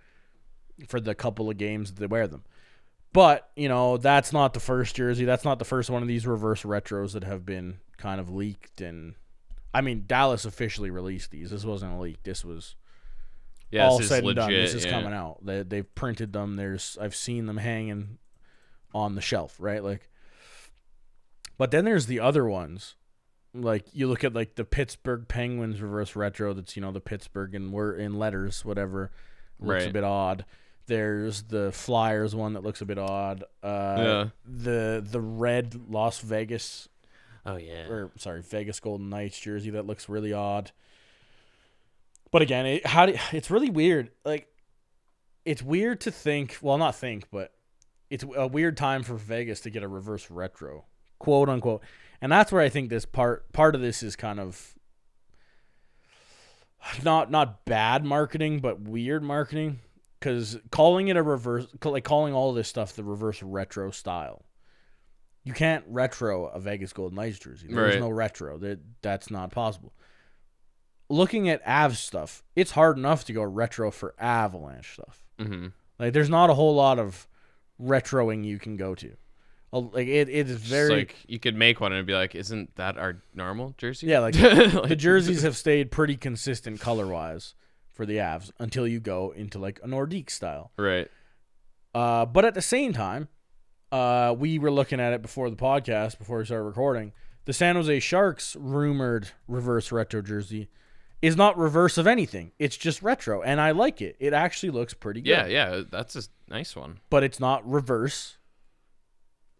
Speaker 2: for the couple of games that they wear them. But, that's not the first jersey. That's not the first one of these reverse retros that have been kind of leaked. And I mean, Dallas officially released these. This wasn't a leak. This was all said and done. This is coming out. They've printed them. I've seen them hanging on the shelf, right? But then there's the other ones. Like, you look at, the Pittsburgh Penguins reverse retro that's, the Pittsburgh and we're in letters, whatever. Looks a bit odd. There's the Flyers one that looks a bit odd. The red Las Vegas.
Speaker 3: Oh, yeah.
Speaker 2: Vegas Golden Knights jersey that looks really odd. But again, it's really weird. Like, it's weird to think, well, not think, but it's a weird time for Vegas to get a reverse retro, quote unquote. And that's where I think this part of this is kind of not bad marketing, but weird marketing. Because calling it a reverse, calling all this stuff the reverse retro style, you can't retro a Vegas Golden Knights jersey. There's no retro. That's not possible. Looking at Avs stuff, it's hard enough to go retro for Avalanche stuff.
Speaker 3: Mm-hmm.
Speaker 2: There's not a whole lot of retroing you can go to. It is very
Speaker 3: you could make one and be like, isn't that our normal jersey?
Speaker 2: Yeah, the jerseys have stayed pretty consistent color wise for the Avs until you go into a Nordique style.
Speaker 3: Right.
Speaker 2: But at the same time, we were looking at it before the podcast, before we started recording. The San Jose Sharks rumored reverse retro jersey is not reverse of anything. It's just retro, and I like it. It actually looks pretty good.
Speaker 3: Yeah, that's a nice one.
Speaker 2: But it's not reverse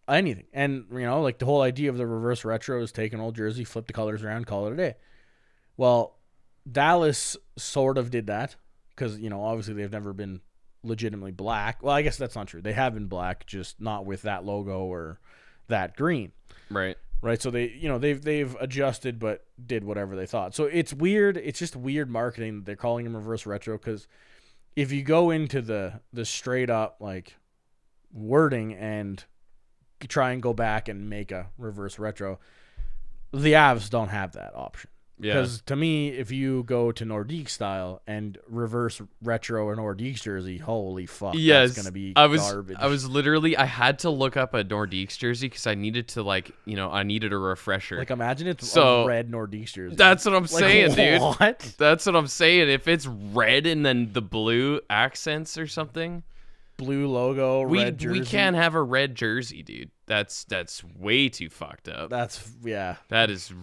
Speaker 2: anything. And, the whole idea of the reverse retro is take an old jersey, flip the colors around, call it a day. Well, Dallas sort of did that because, obviously they've never been legitimately black. Well, I guess that's not true. They have been black, just not with that logo or that green.
Speaker 3: Right.
Speaker 2: So they've adjusted but did whatever they thought. So it's weird. It's just weird marketing that they're calling them reverse retro because if you go into the straight up wording and try and go back and make a reverse retro, the Avs don't have that option. Because to me, if you go to Nordique style and reverse retro a Nordique jersey, holy fuck,
Speaker 3: Yes,
Speaker 2: that's gonna be
Speaker 3: garbage.
Speaker 2: garbage.
Speaker 3: I had to look up a Nordiques jersey because I needed to I needed a refresher.
Speaker 2: Like, imagine it's
Speaker 3: So,
Speaker 2: a red Nordique jersey.
Speaker 3: That's what I'm saying, dude.
Speaker 2: What?
Speaker 3: That's what I'm saying. If it's red and then the blue accents or something,
Speaker 2: Blue logo, red jersey.
Speaker 3: we can't have a red jersey, dude. That's way too fucked up. That is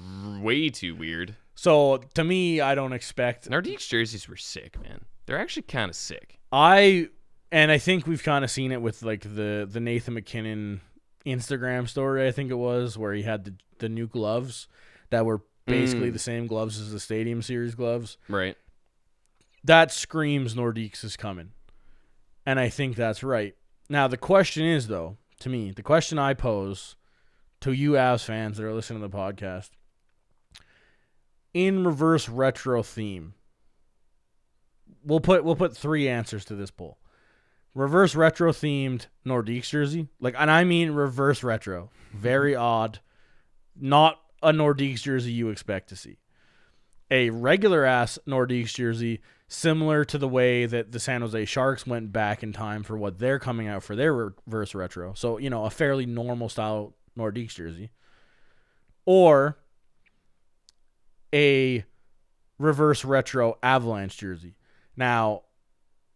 Speaker 3: way too weird.
Speaker 2: So to me, I don't expect.
Speaker 3: Nordiques jerseys were sick, man. They're actually kind of sick.
Speaker 2: I think we've kind of seen it with like the Nathan McKinnon Instagram story. I think it was where he had the new gloves that were basically the same gloves as the Stadium Series gloves.
Speaker 3: Right.
Speaker 2: That screams Nordiques is coming. And I think that's right. Now, the question is, though, to me, the question I pose to you Avs fans that are listening to the podcast, in reverse retro theme, we'll put 3 answers to this poll. Reverse retro themed Nordiques jersey, and I mean reverse retro, very odd, not a Nordiques jersey you expect to see. A regular ass Nordiques jersey, similar to the way that the San Jose Sharks went back in time for what they're coming out for their reverse retro. So, a fairly normal style Nordiques jersey. Or a reverse retro Avalanche jersey. Now,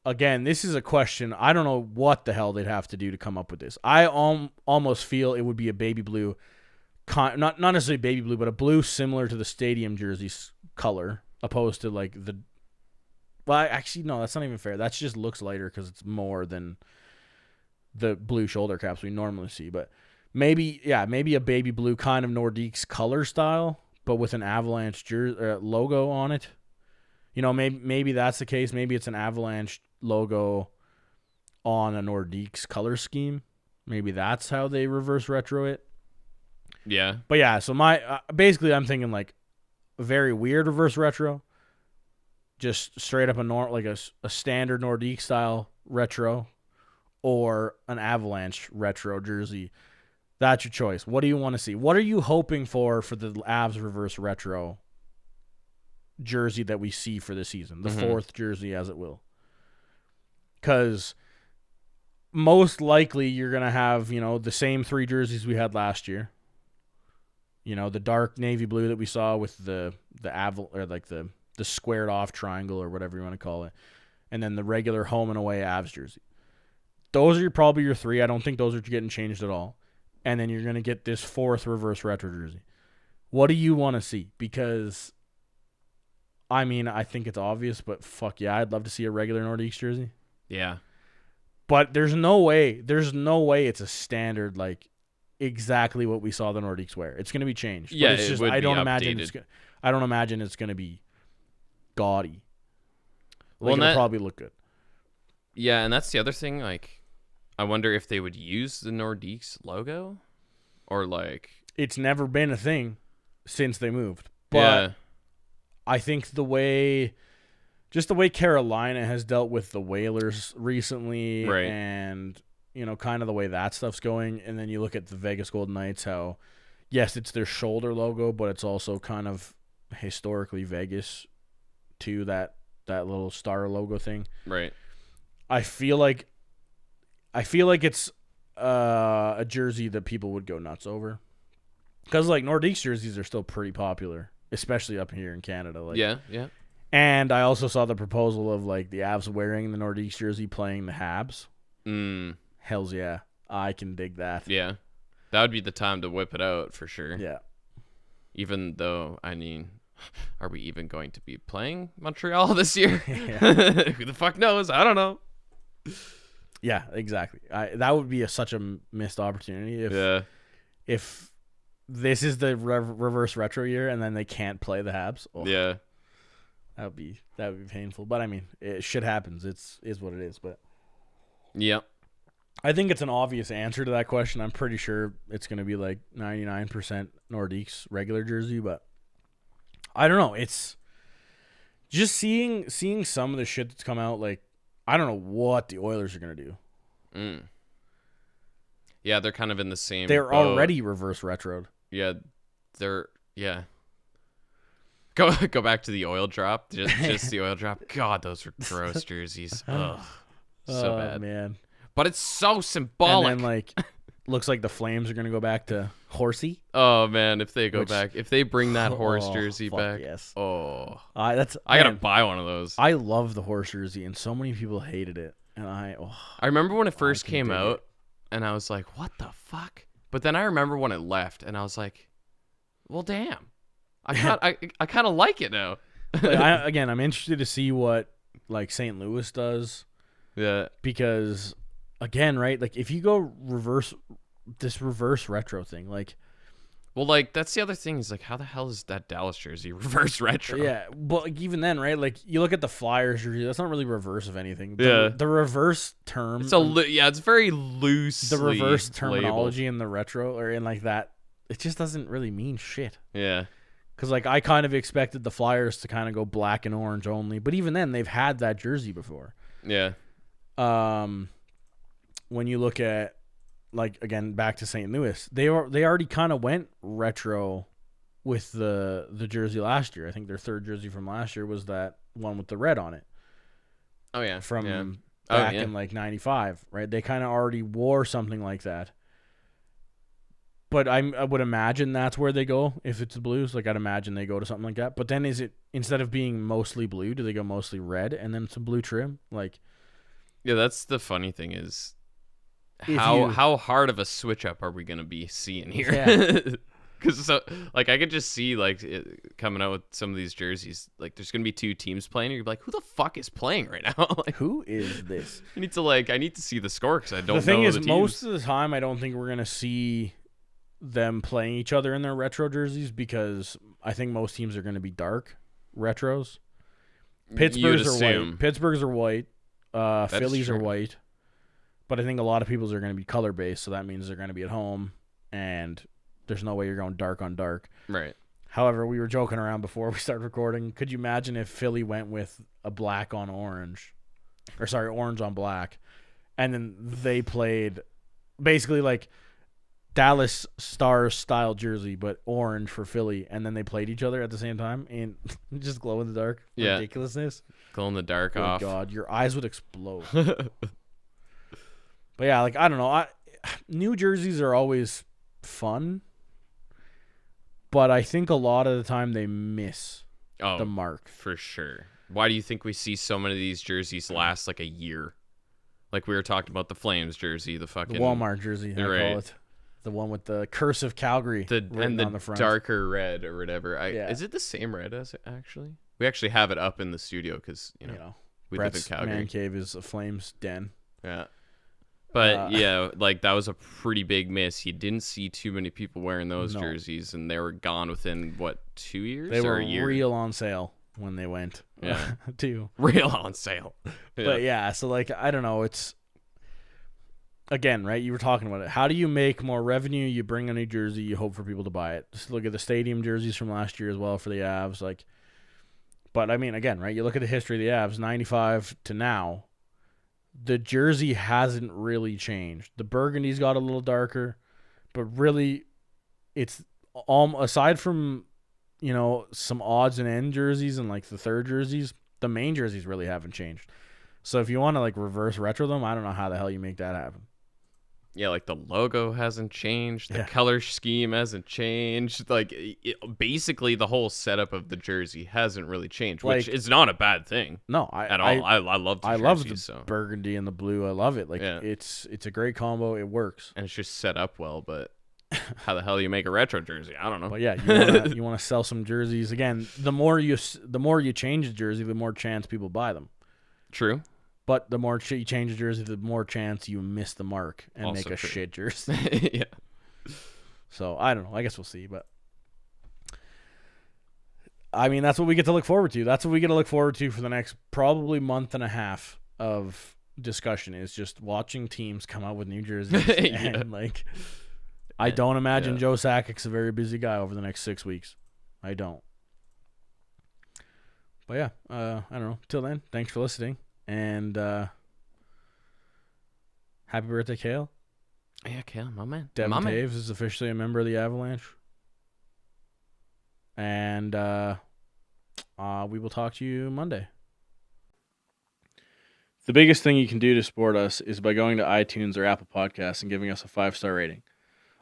Speaker 2: again, this is a question. I don't know what the hell they'd have to do to come up with this. I almost feel it would be a baby blue, not necessarily baby blue, but a blue similar to the Stadium jersey's color, opposed to well, actually, no, that's not even fair. That just looks lighter because it's more than the blue shoulder caps we normally see. But maybe a baby blue kind of Nordiques color style, but with an Avalanche logo on it. Maybe that's the case. Maybe it's an Avalanche logo on a Nordiques color scheme. Maybe that's how they reverse retro it.
Speaker 3: Yeah.
Speaker 2: But yeah, so basically I'm thinking a very weird reverse retro. Just straight up a standard Nordique style retro, or an Avalanche retro jersey. That's your choice. What do you want to see? What are you hoping for the Avs reverse retro jersey that we see for this season? The fourth jersey, as it will. Because most likely you're going to have, the same 3 jerseys we had last year. The dark navy blue that we saw with the the squared off triangle or whatever you want to call it, and then the regular home and away Avs jersey. Those are probably your 3. I don't think those are getting changed at all. And then you're going to get this 4th reverse retro jersey. What do you want to see? Because, I think it's obvious, but fuck yeah, I'd love to see a regular Nordiques jersey.
Speaker 3: Yeah.
Speaker 2: But there's no way it's a standard, exactly what we saw the Nordiques wear. It's going to be changed.
Speaker 3: Yeah,
Speaker 2: but it's just, I don't imagine it's going to be gaudy. It'll probably look good.
Speaker 3: Yeah, and that's the other thing. I wonder if they would use the Nordiques logo, or
Speaker 2: it's never been a thing since they moved. But
Speaker 3: yeah.
Speaker 2: I think the way Carolina has dealt with the Whalers recently,
Speaker 3: right,
Speaker 2: and kind of the way that stuff's going, and then you look at the Vegas Golden Knights, how yes, it's their shoulder logo, but it's also kind of historically Vegas too, that little star logo thing.
Speaker 3: Right.
Speaker 2: I feel like it's a jersey that people would go nuts over, because Nordiques jerseys are still pretty popular, especially up here in Canada.
Speaker 3: Yeah.
Speaker 2: And I also saw the proposal of the Avs wearing the Nordiques jersey playing the Habs. Hells yeah, I can dig that.
Speaker 3: Yeah, that would be the time to whip it out for sure.
Speaker 2: Yeah.
Speaker 3: Even though, are we even going to be playing Montreal this year?
Speaker 2: Yeah.
Speaker 3: Who the fuck knows? I don't know.
Speaker 2: Yeah, exactly. That would be such a missed opportunity if this is the reverse retro year and then they can't play the Habs. Oh,
Speaker 3: yeah,
Speaker 2: that would be painful. But shit happens. Is what it is. But
Speaker 3: yeah,
Speaker 2: I think it's an obvious answer to that question. I'm pretty sure it's going to be 99% Nordiques regular jersey, but I don't know. It's just seeing some of the shit that's come out. I don't know what the Oilers are going to do.
Speaker 3: Yeah, they're kind of in the same
Speaker 2: They're
Speaker 3: boat.
Speaker 2: already reverse retroed.
Speaker 3: Yeah, they're Go back to the oil drop. Just the oil drop. God, those were gross jerseys. Ugh, so bad.
Speaker 2: Man.
Speaker 3: But it's so symbolic.
Speaker 2: And then like, looks like the Flames are gonna go back to horsey.
Speaker 3: Oh man, if they go back, if they bring that horse jersey
Speaker 2: fuck
Speaker 3: back,
Speaker 2: yes.
Speaker 3: oh,
Speaker 2: I
Speaker 3: gotta buy one of those.
Speaker 2: I love the horse jersey, and so many people hated it, and I
Speaker 3: remember when it first came out, and I was like, what the fuck? But then I remember when it left, and I was like, well, damn, I kind of like it now.
Speaker 2: I'm interested to see what like St. Louis does.
Speaker 3: Yeah,
Speaker 2: because again, right, like if you go reverse retro thing, like,
Speaker 3: well, like that's the other thing is like, how the hell is that Dallas jersey reverse retro?
Speaker 2: Yeah, but like, even then, right, like you look at the Flyers jersey, that's not really reverse of anything. The reverse term,
Speaker 3: it's very loose.
Speaker 2: The reverse terminology in the retro or in like that, it just doesn't really mean shit.
Speaker 3: Yeah,
Speaker 2: because like I kind of expected the Flyers to kind of go black and orange only, but even then they've had that jersey before.
Speaker 3: Yeah.
Speaker 2: When you look at, like, again, back to St. Louis, they already kind of went retro with the jersey last year. I think their third jersey from last year was that one with the red on it.
Speaker 3: Oh yeah,
Speaker 2: from back in like '95, right? They kind of already wore something like that. But I would imagine that's where they go if it's the Blues. Like, I'd imagine they go to something like that. But then is it, instead of being mostly blue, do they go mostly red and then some blue trim? Like,
Speaker 3: yeah, that's the funny thing is how hard of a switch up are we going to be seeing here?
Speaker 2: Yeah.
Speaker 3: Because I could just see like it coming out with some of these jerseys. Like, there's going to be two teams playing, and you're like, who the fuck is playing right now? Like,
Speaker 2: who is this?
Speaker 3: I need to see the score because I don't know.
Speaker 2: The thing is,
Speaker 3: teams.
Speaker 2: most of the time, I don't think we're going to see them playing each other in their retro jerseys, because I think most teams are going to be dark retros. Pittsburgh's are white. Pittsburgh's are white. Phillies are white. But I think a lot of people's are going to be color based, so that means they're going to be at home, and there's no way you're going dark on dark.
Speaker 3: Right.
Speaker 2: However, we were joking around before we started recording. Could you imagine if Philly went with a black on orange, or sorry, orange on black, and then they played basically like Dallas Stars style jersey, but orange for Philly, and then they played each other at the same time in just glow in the dark ridiculousness.
Speaker 3: Glow in the dark
Speaker 2: oh
Speaker 3: off.
Speaker 2: God, your eyes would explode. But yeah, like, I don't know. New jerseys are always fun, but I think a lot of the time they miss the mark.
Speaker 3: For sure. Why do you think we see so many of these jerseys last like a year? Like we were talking about the Flames jersey, the
Speaker 2: Walmart jersey, I call it. The one with the curse of Calgary
Speaker 3: and
Speaker 2: on the front.
Speaker 3: Darker red or whatever. Is it the same red as it actually? We actually have it up in the studio because you know we live in Calgary.
Speaker 2: Man cave is a Flames den.
Speaker 3: Yeah. But yeah, like that was a pretty big miss. You didn't see too many people wearing those jerseys, and they were gone within 2 years?
Speaker 2: They were
Speaker 3: a year?
Speaker 2: real on sale when they went.
Speaker 3: Yeah,
Speaker 2: too
Speaker 3: real on sale. Yeah.
Speaker 2: But yeah, so like I don't know. It's again, right? You were talking about it. How do you make more revenue? You bring a new jersey. You hope for people to buy it. Just look at the stadium jerseys from last year as well for the Avs. Like, but I mean, again, right? You look at the history of the Avs, 95 to now. The jersey hasn't really changed. The burgundy's got a little darker, but really, it's aside from some odds and end jerseys and like the third jerseys, the main jerseys really haven't changed. So if you want to like reverse retro them, I don't know how the hell you make that happen.
Speaker 3: Yeah, like the logo hasn't changed, the color scheme hasn't changed. Like basically, the whole setup of the jersey hasn't really changed, which is not a bad thing.
Speaker 2: No,
Speaker 3: at all. I love the jerseys,
Speaker 2: love the burgundy and the blue. I love it. Like it's a great combo. It works,
Speaker 3: and it's just set up well. But how the hell do you make a retro jersey? I don't know.
Speaker 2: But yeah, you want to sell some jerseys. Again, the more you change the jersey, the more chance people buy them.
Speaker 3: True.
Speaker 2: But the more you change the jersey, the more chance you miss the mark and
Speaker 3: also
Speaker 2: make a
Speaker 3: true.
Speaker 2: shit jersey.
Speaker 3: Yeah.
Speaker 2: So, I don't know. I guess we'll see. But, I mean, that's what we get to look forward to. That's what we get to look forward to for the next probably month and a half of discussion, is just watching teams come out with new jerseys. And, like, I don't imagine Joe Sakic's a very busy guy over the next 6 weeks. I don't. But, yeah, I don't know. Till then, thanks for listening. And happy birthday, Kale.
Speaker 3: Yeah, Kale, my man.
Speaker 2: Devon Toews is officially a member of the Avalanche. And We will talk to you Monday. The biggest thing you can do to support us is by going to iTunes or Apple Podcasts and giving us a 5-star rating.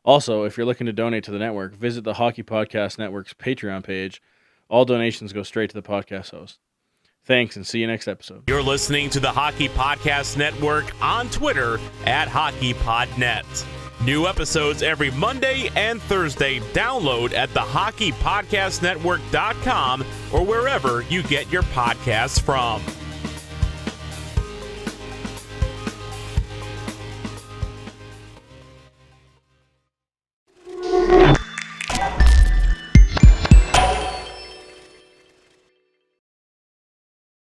Speaker 2: Also, if you're looking to donate to the network, visit the Hockey Podcast Network's Patreon page. All donations go straight to the podcast host. Thanks, and see you next episode.
Speaker 1: You're listening to the Hockey Podcast Network on Twitter at HockeyPodNet. New episodes every Monday and Thursday. Download at thehockeypodcastnetwork.com or wherever you get your podcasts from.